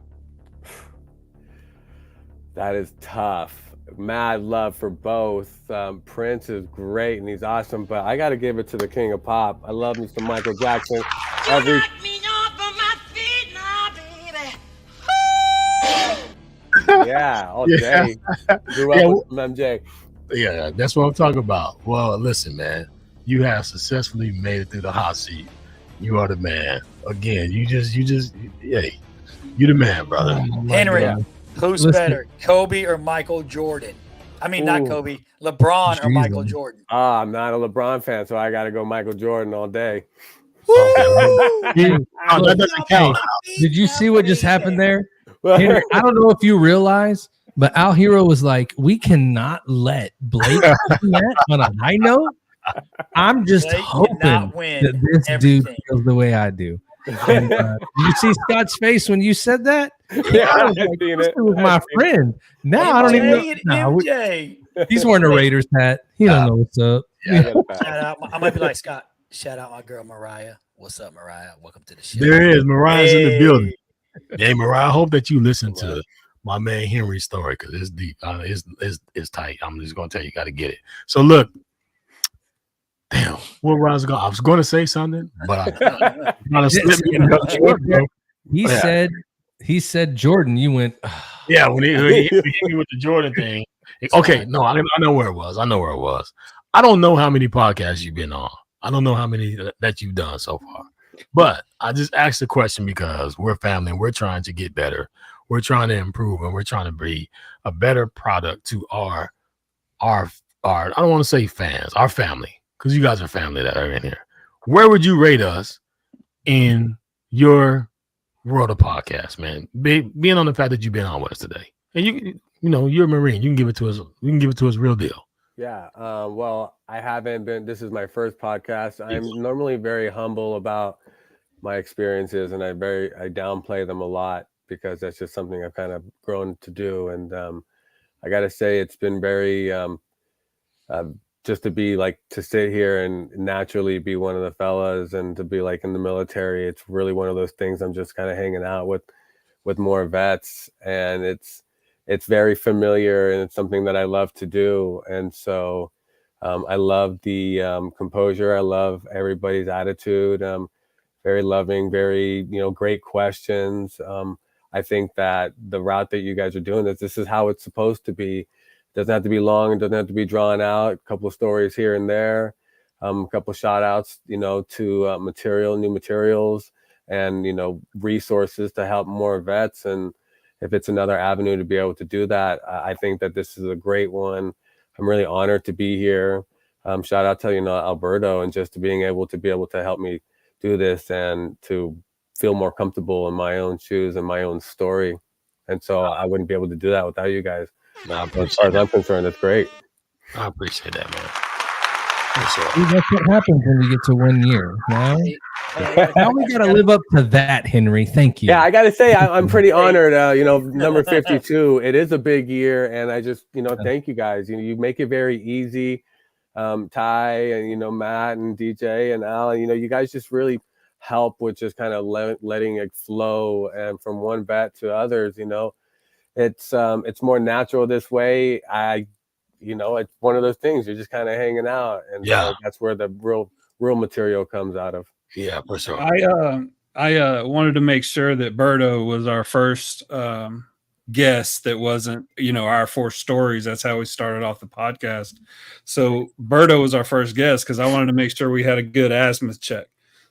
That is tough. Mad love for both. Prince is great and he's awesome, but I got to give it to the king of pop. I love Mr. Michael Jackson. Yeah, all day. Grew up with MJ. Yeah, that's what I'm talking about. Well, listen, man, you have successfully made it through the hot seat. You are the man. Again, you the man, brother. Henry, who's better, Kobe or Michael Jordan? I mean, not Kobe, LeBron or Michael Jordan? I'm not a LeBron fan, so I got to go Michael Jordan all day. That doesn't count. Did you see what just happened there? Henry, I don't know if you realize, but Al Hero was like, we cannot let Blake on a high note. I'm just Blake hoping that this dude feels the way I do. And, you see Scott's face when you said that? Yeah, I was like, this was my friend. Now I don't even know. He's wearing a Raiders hat. He don't know what's up. Shout out. I might be like, Scott, shout out my girl Mariah. What's up, Mariah? Welcome to the show. There is. Mariah's in the building. Hey, Mariah, I hope that you listen to my man Henry's story because it's deep. It's tight. I'm just going to tell you, got to get it. So look, damn, where I was going, I was going to say something, but I kind of slipped me. He said Jordan. You went. Yeah, when he hit me with the Jordan thing. Okay, no, I know where it was. I don't know how many podcasts you've been on. I don't know how many that you've done so far. But I just asked the question because we're family and we're trying to get better. We're trying to improve and we're trying to be a better product to our I don't want to say fans, our family, because you guys are family that are in here. Where would you rate us in your world of podcasts, man? Being on the fact that you've been on with us today. And you know, you're a Marine. You can give it to us. You can give it to us real deal. Yeah. Well, I haven't been. This is my first podcast. I'm normally very humble about my experiences, and I downplay them a lot because that's just something I've kind of grown to do. And I got to say, it's been very just to sit here and naturally be one of the fellas and to be like in the military. It's really one of those things. I'm just kind of hanging out with more vets, and it's very familiar and it's something that I love to do. And so I love the composure. I love everybody's attitude. Very loving, very, great questions. I think that the route that you guys are doing this is how it's supposed to be. It doesn't have to be long. It doesn't have to be drawn out. A couple of stories here and there. A couple of shout outs, to new materials and, resources to help more vets. And if it's another avenue to be able to do that, I think that this is a great one. I'm really honored to be here. shout out to, Alberto, and just to being able to help me do this and to feel more comfortable in my own shoes and my own story. And so I wouldn't be able to do that without you guys. As far as I'm concerned, it's great. I appreciate that, man. That's what happens when we get to 1 year. Now we got to live up to that, Henry. Thank you. Yeah, I got to say, I'm pretty honored. Number 52, it is a big year. And I just, thank you guys. You make it very easy. Ty and, Matt and DJ and Al, you guys just really help with just kind of letting it flow. And from one vet to others, it's more natural this way. It's one of those things. You're just kind of hanging out, and that's where the real material comes out of. Yeah, for sure. I wanted to make sure that Berto was our first guest that wasn't, our 4 stories. That's how we started off the podcast. So Berto was our first guest because I wanted to make sure we had a good azimuth check.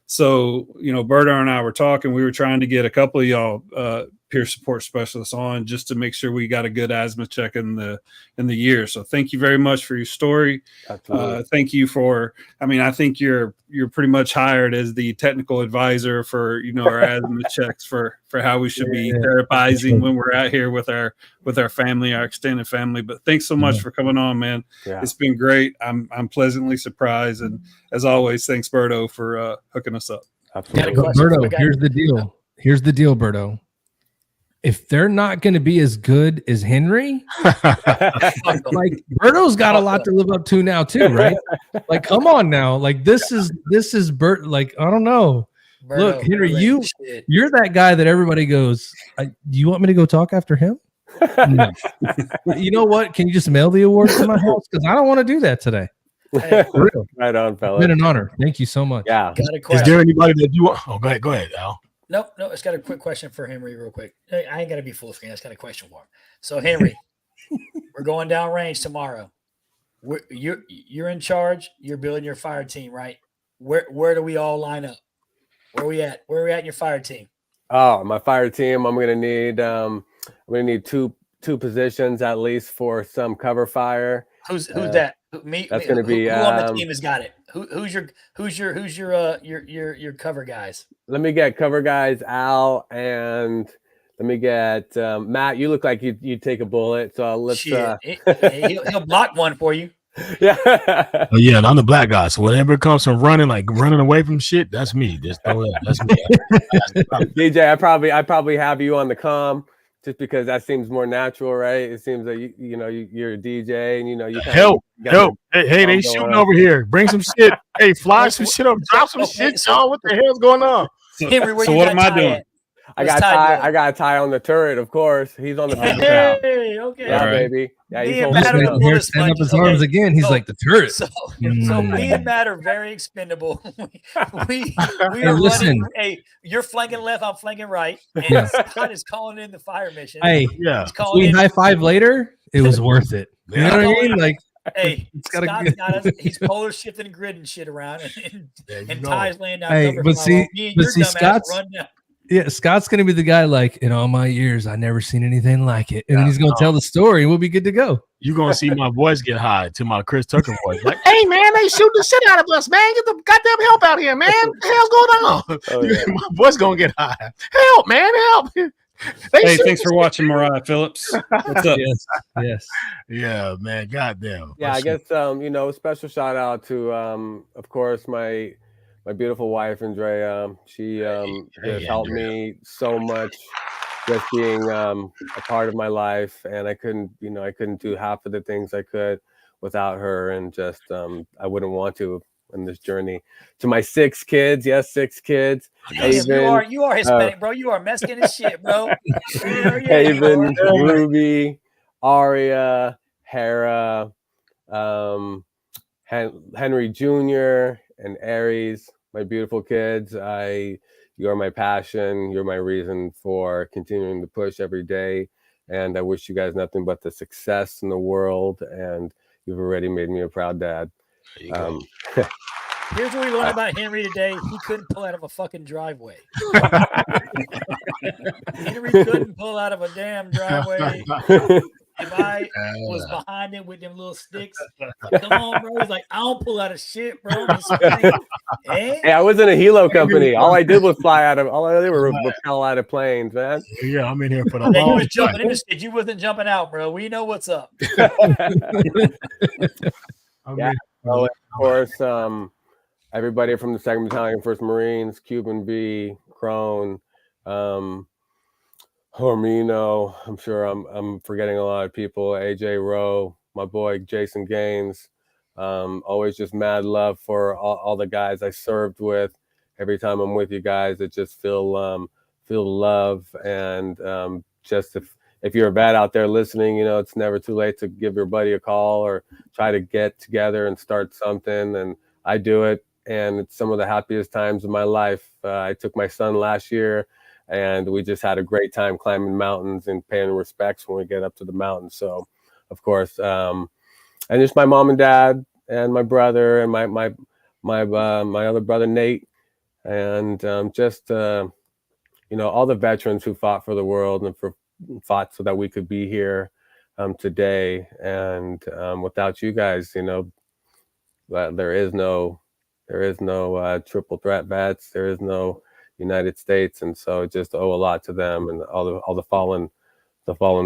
So, Berto and I were talking. We were trying to get a couple of y'all peer support specialists on just to make sure we got a good azimuth check in the year. So thank you very much for your story. Thank you for, I think you're pretty much hired as the technical advisor for, our azimuth checks for how we should be therapizing when we're out here with our family, our extended family. But thanks so much for coming on, man. Yeah. It's been great. I'm pleasantly surprised. And as always, thanks Berto for hooking us up. Absolutely. Berto, here's the deal, Berto. If they're not going to be as good as Henry, like Berto's got a lot to live up to now too, right? Like, come on now. Like this is Bert. Like, I don't know. Berto, look, Henry, you're that guy that everybody goes, you want me to go talk after him? No. You know what? Can you just mail the award to my house? Because I don't want to do that today. Hey, right on, fellas. It's been an honor. Thank you so much. Yeah. Is there anybody that you want? Oh, go ahead, Al. No, it's got a quick question for Henry real quick. I ain't got to be full screen. That's got a question for him. So, Henry, we're going down range tomorrow. You're in charge. You're building your fire team, right? Where do we all line up? Where are we at? Where are we at in your fire team? Oh, my fire team, I'm going to need two positions at least for some cover fire. Who's that? Me. That's going to be who on the team has got it? Who's your cover guys? Let me get cover guys, Al, and let me get Matt. You look like you take a bullet, so let's. He'll block one for you. Yeah. And I'm the black guy, so whatever comes from running away from shit, that's me. That's me. DJ, I probably have you on the comm. Just because that seems more natural, right? It seems like you're a DJ, and you help. Hey, they shooting over here. Bring some shit. Hey, fly some shit up. Drop some shit, y'all. What the hell's going on? Henry, so what am I doing? I got Ty on the turret, of course. He's on the picture. Hey, okay. Yeah, baby. Yeah, he's here stand up his arms again. He's like the turret. So me and Matt are very expendable. we are running. Hey, you're flanking left, I'm flanking right. And Scott is calling in the fire mission. Hey, we high five later. It was worth it. You know what I mean? Like, hey, Scott's got us. He's polar shifting and gridding shit around, and Ty's laying down. Hey, but see, Scott's. Yeah, Scott's going to be the guy like, in all my years, I never seen anything like it. And then he's going to tell the story and we'll be good to go. You're going to see my voice get high to my Chris Tucker voice. Like, hey, man, they shoot the shit out of us, man. Get the goddamn help out here, man. What the hell's going on? Oh, yeah. My voice going to get high. Help, man, help. Hey, thanks for watching, Mariah Phillips. What's up? Yes. Yeah, man, goddamn. Yeah, I guess, special shout out to, of course, my beautiful wife, Andrea. She just helped me so much, just being a part of my life. And I couldn't do half of the things I could without her. And just I wouldn't want to in this journey. To my 6 kids, yes, 6 kids. Damn, you are Hispanic, bro. You are Mexican as shit, bro. Haven, Ruby, Aria, Hera, Henry Jr., and Aries. My beautiful kids, you are my passion. You're my reason for continuing to push every day. And I wish you guys nothing but the success in the world. And you've already made me a proud dad. Here's what we learned about Henry today. He couldn't pull out of a fucking driveway. Henry couldn't pull out of a damn driveway. if I was behind him with them little sticks, come on, bro. He's like, I don't pull out of shit, bro. Hey, I was in a helo company. All I did was fly out of. All I did was rappel out of planes, man. Yeah, I'm in here for the. You was jumping in the stick. You wasn't jumping out, bro. We know what's up. Yeah. Well, of course, everybody from the 2nd Battalion, 1st Marines, Cuban B, Crone, Hormino. I'm sure I'm forgetting a lot of people. AJ Rowe, my boy Jason Gaines. Always just mad love for all the guys I served with. Every time I'm with you guys, it just feel love, and just if you're a vet out there listening, you know, it's never too late to give your buddy a call or try to get together and start something. And I do it, and it's some of the happiest times of my life. I took my son last year, and we just had a great time climbing mountains and paying respects when we get up to the mountains. So, of course, and just my mom and dad and my brother and my other brother Nate, and just you know, all the veterans who fought for the world and fought so that we could be here today. And without you guys, you know, there is no triple threat vets. There is no United States, and so just owe a lot to them and all the fallen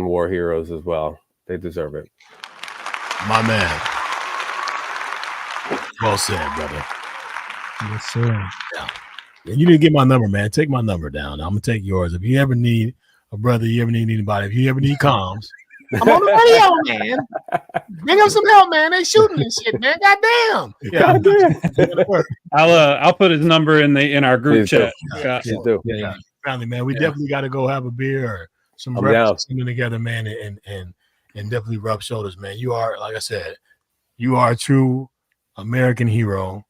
war heroes as well. They deserve it. My man. Well said, brother. Yes, sir. Yeah. And you didn't get my number, man. Take my number down. I'm gonna take yours. If you ever need a brother, you ever need anybody, if you ever need comms, I'm on the radio, man. Bring them some help, man. They shooting and shit, man. Goddamn. Yeah. Goddamn. I'll put his number in our group chat. Yeah. Family, man. We definitely got to go have a beer or some breakfast together, man, and definitely rub shoulders, man. You are, like I said, you are a true American hero.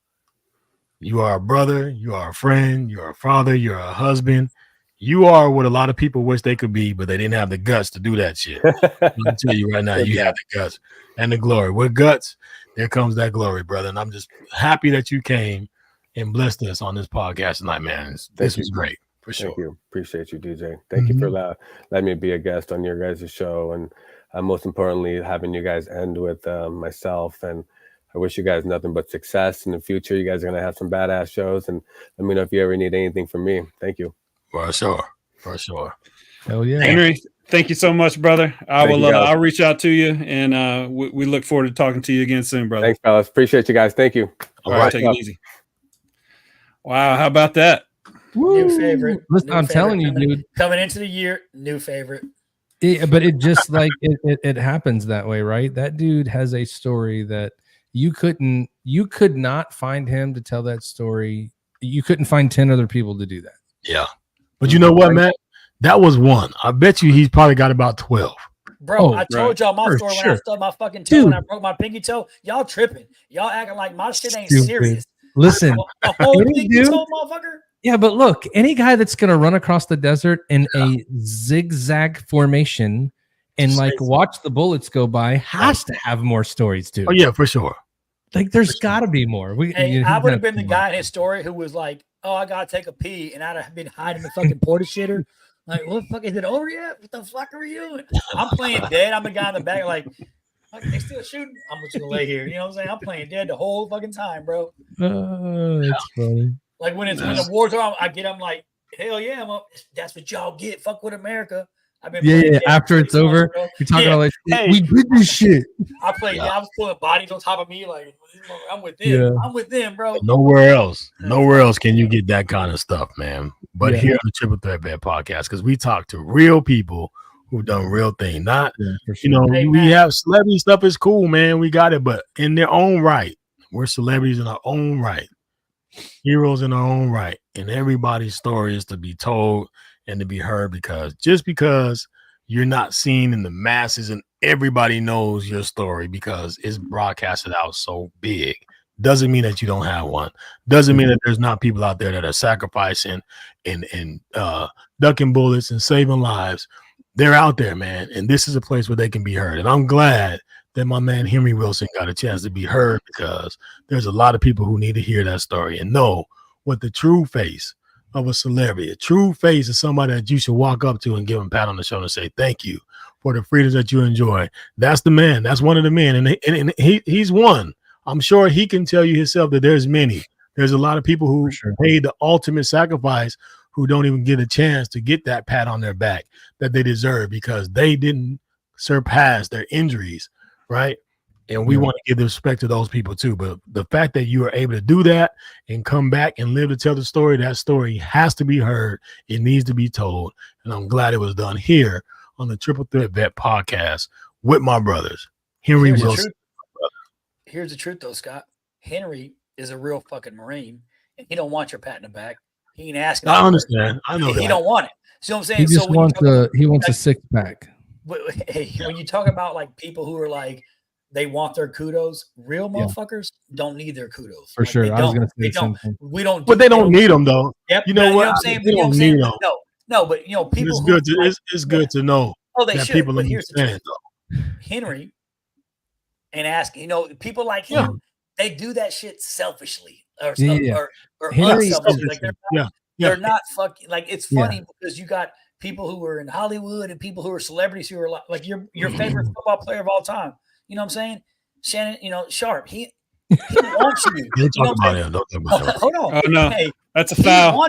You are a brother. You are a friend. You are a father. You're a husband. You are what a lot of people wish they could be, but they didn't have the guts to do that shit. I can tell you right now, you have the guts and the glory. With guts, there comes that glory, brother. And I'm just happy that you came and blessed us on this podcast tonight, man. This was great, for sure. Thank you. Appreciate you, DJ. Thank you for letting me be a guest on your guys' show. And most importantly, having you guys end with myself. And I wish you guys nothing but success in the future. You guys are going to have some badass shows. And let me know if you ever need anything from me. Thank you. For sure. Hell yeah. Henry, thank you so much, brother. I'll reach out to you, and we look forward to talking to you again soon, brother. Thanks, fellas. Appreciate you guys. Thank you. All right, take it easy. Wow, how about that? New favorite. Listen, I'm telling you, dude. Coming into the year, new favorite. But it just like it happens that way, right? That dude has a story that you could not find him to tell that story. You couldn't find 10 other people to do that. Yeah. But you know what, Matt? That was one. I bet you he's probably got about 12. Bro, I told y'all my story when I stubbed my fucking toe and I broke my pinky toe. Y'all tripping. Y'all acting like my shit ain't serious. Listen, a whole pinky toe, motherfucker. Yeah, but look, any guy that's gonna run across the desert in a zigzag formation and like watch the bullets go by has to have more stories too. Oh yeah, for sure. Like there's got to be more. I would have been the guy in his story who was like, "Oh, I gotta take a pee," and I'd have been hiding the fucking porta shitter. Like, what the fuck, is it over yet? What the fuck are you doing? I'm playing dead. I'm the guy in the back, like they still shooting. I'm just gonna lay here. You know what I'm saying? I'm playing dead the whole fucking time, bro. That's funny. Like when the wars are on, I'm like, hell yeah, that's what y'all get. Fuck with America. I've been after it's over, bro. You're talking all like, we did this shit. I played. I was pulling bodies on top of me, like I'm with them. Yeah. I'm with them, bro. Nowhere else can you get that kind of stuff, man. But here on the Triple Threat Vet podcast, because we talk to real people who've done real things. Not, we have celebrity stuff is cool, man. We got it, but in their own right, we're celebrities in our own right, heroes in our own right, and everybody's story is to be told and to be heard, because just because you're not seen in the masses and everybody knows your story because it's broadcasted out so big doesn't mean that you don't have one. Doesn't mean that there's not people out there that are sacrificing and ducking bullets and saving lives. They're out there, man, and this is a place where they can be heard. And I'm glad that my man Henry Willson got a chance to be heard, because there's a lot of people who need to hear that story and know what the true face of a celebrity. A true face is somebody that you should walk up to and give him a pat on the shoulder and say, thank you for the freedoms that you enjoy. That's the man. That's one of the men. And he's one. I'm sure he can tell you himself that there's many. There's a lot of people who paid the ultimate sacrifice who don't even get a chance to get that pat on their back that they deserve because they didn't surpass their injuries, right? And we want to give the respect to those people too. But the fact that you are able to do that and come back and live to tell the story, that story has to be heard. It needs to be told. And I'm glad it was done here on the Triple Threat Vet podcast with my brothers, Henry Willson. Here's the truth though, Scott. Henry is a real fucking Marine and he don't want your pat in the back. He ain't asking. I understand. I know he don't want it. See what I'm saying? He just wants a six pack. Hey, when you talk about like people who are like they want their kudos, real motherfuckers don't need their kudos. For sure. I was gonna say something. We don't, but they don't need them though. Yep. You know what? I'm saying? They don't need them. No, but you know, people. It's good to it's good to know. Oh, they that should. People but here's the understand. truth. Henry and ask, you know, people like him, they do that shit selfishly or unselfishly. Like they're not fucking like it's funny because you got people who are in Hollywood and people who are celebrities who are like your favorite football player of all time. You know what I'm saying? Shannon, you know, Sharp. He wants you. Don't talk about him. Don't talk about him. Hold on. Oh no, hey, that's a foul.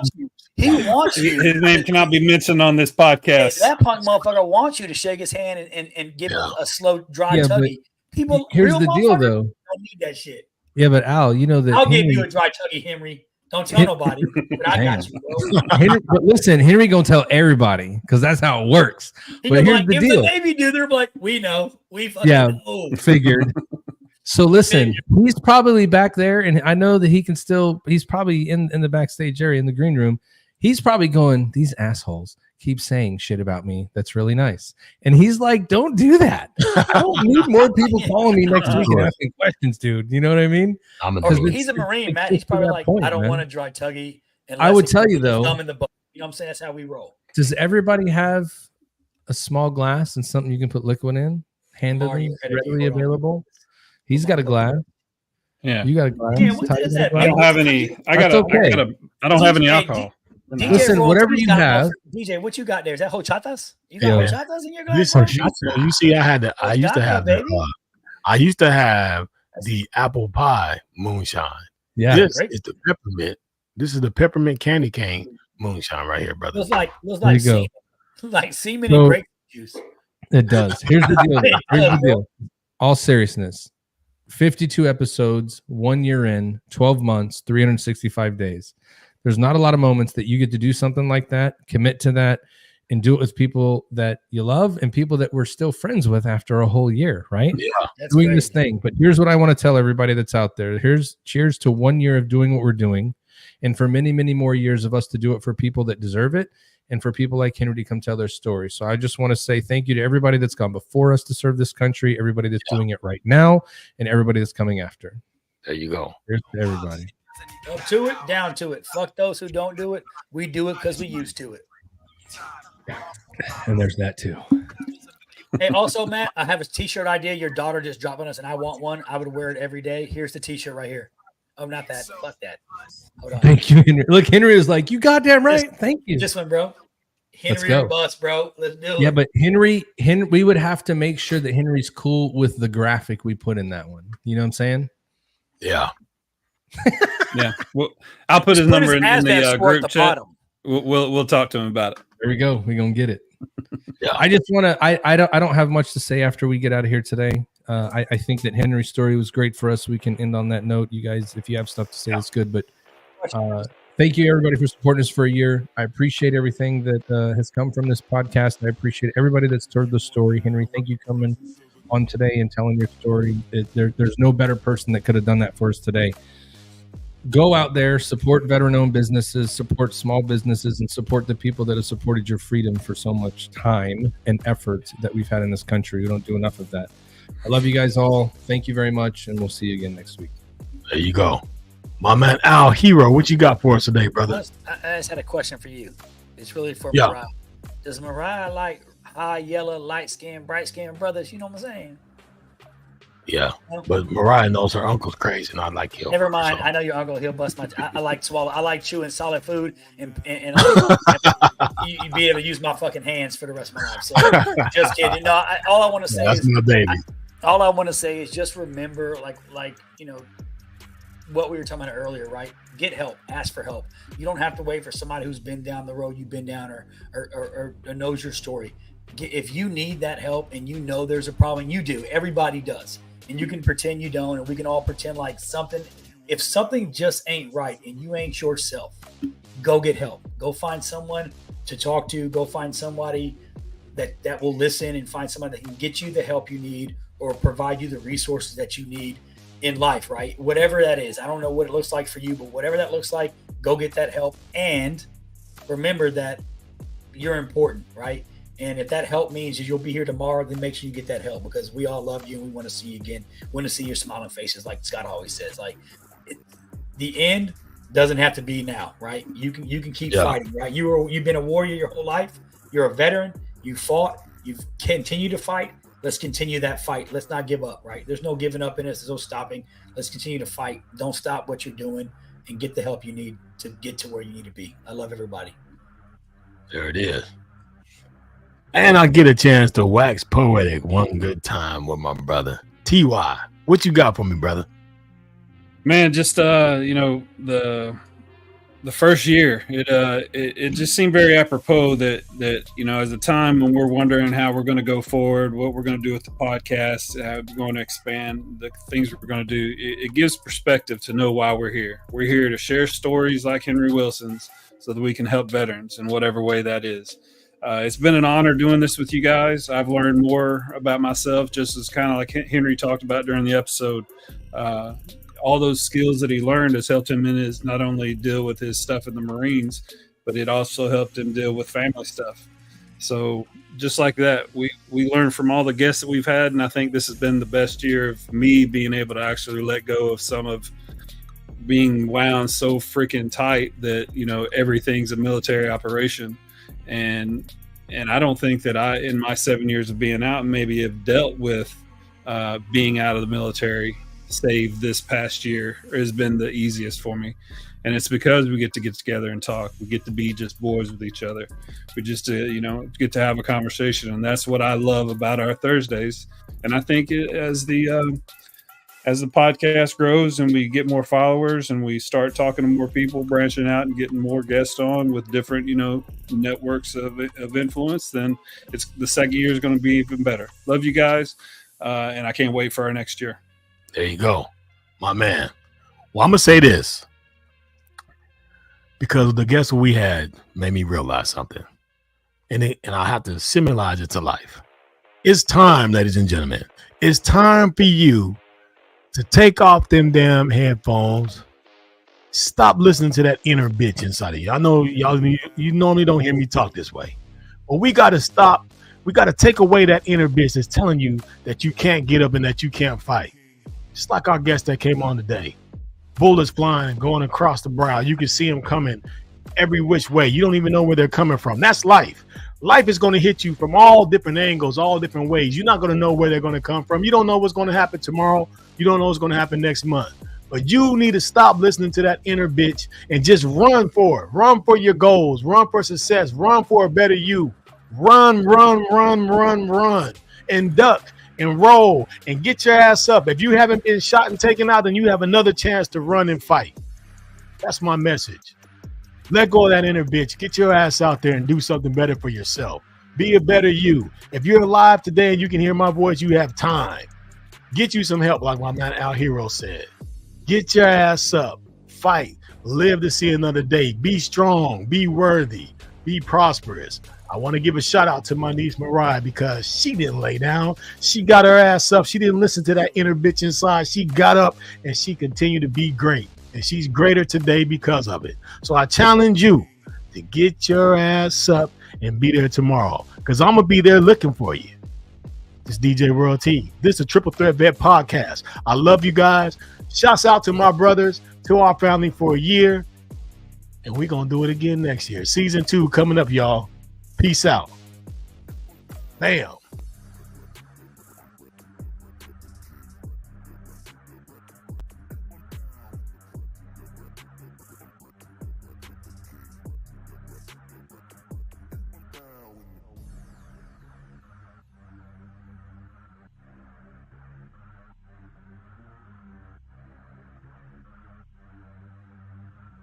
He wants you. His name cannot be mentioned on this podcast. Hey, that punk motherfucker wants you to shake his hand and give him a slow, dry tuggy. People, here's the deal, though. Don't need that shit. Yeah, but Al, you know that I'll give you a dry tuggy, Henry. Don't tell nobody, but I got you, bro. Henry, but listen, Henry gonna tell everybody because that's how it works. But here's the deal: if the Navy do, they're like, we know, we fucking know. Figured. So listen, he's probably back there, and I know that he can still. He's probably in the backstage area in the green room. He's probably going, these assholes keep saying shit about me. That's really nice. And he's like, don't do that. I don't need more people calling me next week and asking questions, dude. You know what I mean? He's a Marine, Matt. He's probably like, I don't want to dry tuggy. I would tell you though, in the boat. You know what I'm saying? That's how we roll. Does everybody have a small glass and something you can put liquid in? Handily, readily available? He's got a glass. Yeah. You got a glass. Yeah, what is that? I don't have any. I don't have any alcohol. DJ, listen, whatever you have. DJ, what you got there? Is that hochatas? You got hochatas in your glass? Listen, you see, I used to have the apple pie moonshine. Yeah, this is the peppermint. This is the peppermint candy cane moonshine right here, brother. Looks like semen. Like semen and grape juice. It does. Here's the deal. Here's the deal. All seriousness. 52 episodes, 1 year in, 12 months, 365 days. There's not a lot of moments that you get to do something like that, commit to that, and do it with people that you love and people that we're still friends with after a whole year, right? Yeah. Doing this thing. But here's what I want to tell everybody that's out there. Here's cheers to 1 year of doing what we're doing. And for many, many more years of us to do it for people that deserve it. And for people like Henry to come tell their story. So I just want to say thank you to everybody that's gone before us to serve this country, everybody that's doing it right now, and everybody that's coming after. There you go. Here's to everybody. Up to it, down to it. Fuck those who don't do it. We do it because we used to it. And there's that too. Hey, also, Matt, I have a t-shirt idea. Your daughter just dropped on us, and I want one. I would wear it every day. Here's the t-shirt right here. Oh, not that. Fuck that. Hold on. Thank you, Henry. Look, Henry was like, you goddamn right. Thank you. This one, bro. Henry or bust, bro. Let's do it. Yeah, but Henry, we would have to make sure that Henry's cool with the graphic we put in that one. You know what I'm saying? Yeah. Yeah. Well, I'll put his number in the group chat. We'll talk to him about it. There we go. We're gonna get it. Yeah. I just want to. I don't have much to say after we get out of here today. I think that Henry's story was great for us. We can end on that note. You guys, if you have stuff to say, that's good. But thank you everybody for supporting us for a year. I appreciate everything that has come from this podcast. I appreciate everybody that's told the story. Henry, thank you coming on today and telling your story. There's no better person that could have done that for us today. Go out there, support veteran-owned businesses, support small businesses, and support the people that have supported your freedom for so much time and effort that we've had in this country. We don't do enough of that. I love you guys all. Thank you very much, and we'll see you again next week. There you go. My man, Al Hero, what you got for us today, brother? I just had a question for you. It's really for Mariah. Does Mariah like high, yellow, light-skinned, bright-skinned brothers? You know what I'm saying? Yeah, but Mariah knows her uncle's crazy, and I like him. Never mind. So. I know your uncle. He'll bust my. I like swallow. I like chewing solid food, and you be able to use my fucking hands for the rest of my life. So just kidding. No, all I want to say is my baby. All I want to say is just remember, like what we were talking about earlier, right? Get help. Ask for help. You don't have to wait for somebody who's been down the road you've been down or knows your story. If you need that help and you know there's a problem, you do. Everybody does. And you can pretend you don't, and we can all pretend like something. If something just ain't right and you ain't yourself, go get help. Go find someone to talk to. Go find somebody that will listen, and find someone that can get you the help you need or provide you the resources that you need in life, right? Whatever that is. I don't know what it looks like for you, but whatever that looks like, go get that help. And remember that you're important, right? And if that help means you'll be here tomorrow, then make sure you get that help, because we all love you and we want to see you again. We want to see your smiling faces, like Scott always says. Like, the end doesn't have to be now, right? You can keep fighting, right? You've been a warrior your whole life. You're a veteran. You fought. You've continued to fight. Let's continue that fight. Let's not give up, right? There's no giving up in this. There's no stopping. Let's continue to fight. Don't stop what you're doing, and get the help you need to get to where you need to be. I love everybody. There it is. And I get a chance to wax poetic one good time with my brother. TY, what you got for me, brother? Man, just the first year, it just seemed very apropos that as a time when we're wondering how we're going to go forward, what we're going to do with the podcast, how we're going to expand the things we're going to do. It gives perspective to know why we're here. We're here to share stories like Henry Willson's so that we can help veterans in whatever way that is. It's been an honor doing this with you guys. I've learned more about myself, just as kind of like Henry talked about during the episode. All those skills that he learned has helped him in his not only deal with his stuff in the Marines, but it also helped him deal with family stuff. So just like that, we learn from all the guests that we've had, and I think this has been the best year of me being able to actually let go of some of being wound so freaking tight that everything's a military operation. And I don't think that I, in my 7 years of being out, maybe have dealt with being out of the military, save this past year, has been the easiest for me. And it's because we get together and talk. We get to be just boys with each other. We just, get to have a conversation. And that's what I love about our Thursdays. And I think as the podcast grows and we get more followers and we start talking to more people, branching out and getting more guests on with different, networks of influence, then the second year is going to be even better. Love you guys. And I can't wait for our next year. There you go, my man. Well, I'm going to say this, because the guests we had made me realize something, and I have to similarize it to life. It's time, ladies and gentlemen. It's time for you to take off them damn headphones. Stop listening to that inner bitch inside of you. I know you normally don't hear me talk this way, but we got to stop. We got to take away that inner bitch that's telling you that you can't get up and that you can't fight. Just like our guest that came on today. Bullets flying and going across the brow. You can see them coming every which way. You don't even know where they're coming from. That's life. Life is going to hit you from all different angles, all different ways. You're not going to know where they're going to come from. You don't know what's going to happen tomorrow. You don't know what's going to happen next month. But you need to stop listening to that inner bitch and just run for it. Run for your goals. Run for success. Run for a better you. Run, and duck and roll and get your ass up. If you haven't been shot and taken out, then you have another chance to run and fight. That's my message. Let go of that inner bitch. Get your ass out there and do something better for yourself. Be a better you. If you're alive today and you can hear my voice, you have time. Get you some help, like my man Al Hero said. Get your ass up. Fight. Live to see another day. Be strong. Be worthy. Be prosperous. I want to give a shout out to my niece Mariah, because she didn't lay down. She got her ass up. She didn't listen to that inner bitch inside. She got up and she continued to be great. And she's greater today because of it. So I challenge you to get your ass up and be there tomorrow, because I'm going to be there looking for you. This is DJ Royal T. This is a Triple Threat Vet podcast. I love you guys. Shouts out to my brothers, to our family for a year. And we're going to do it again next year. Season 2 coming up, y'all. Peace out. Bam.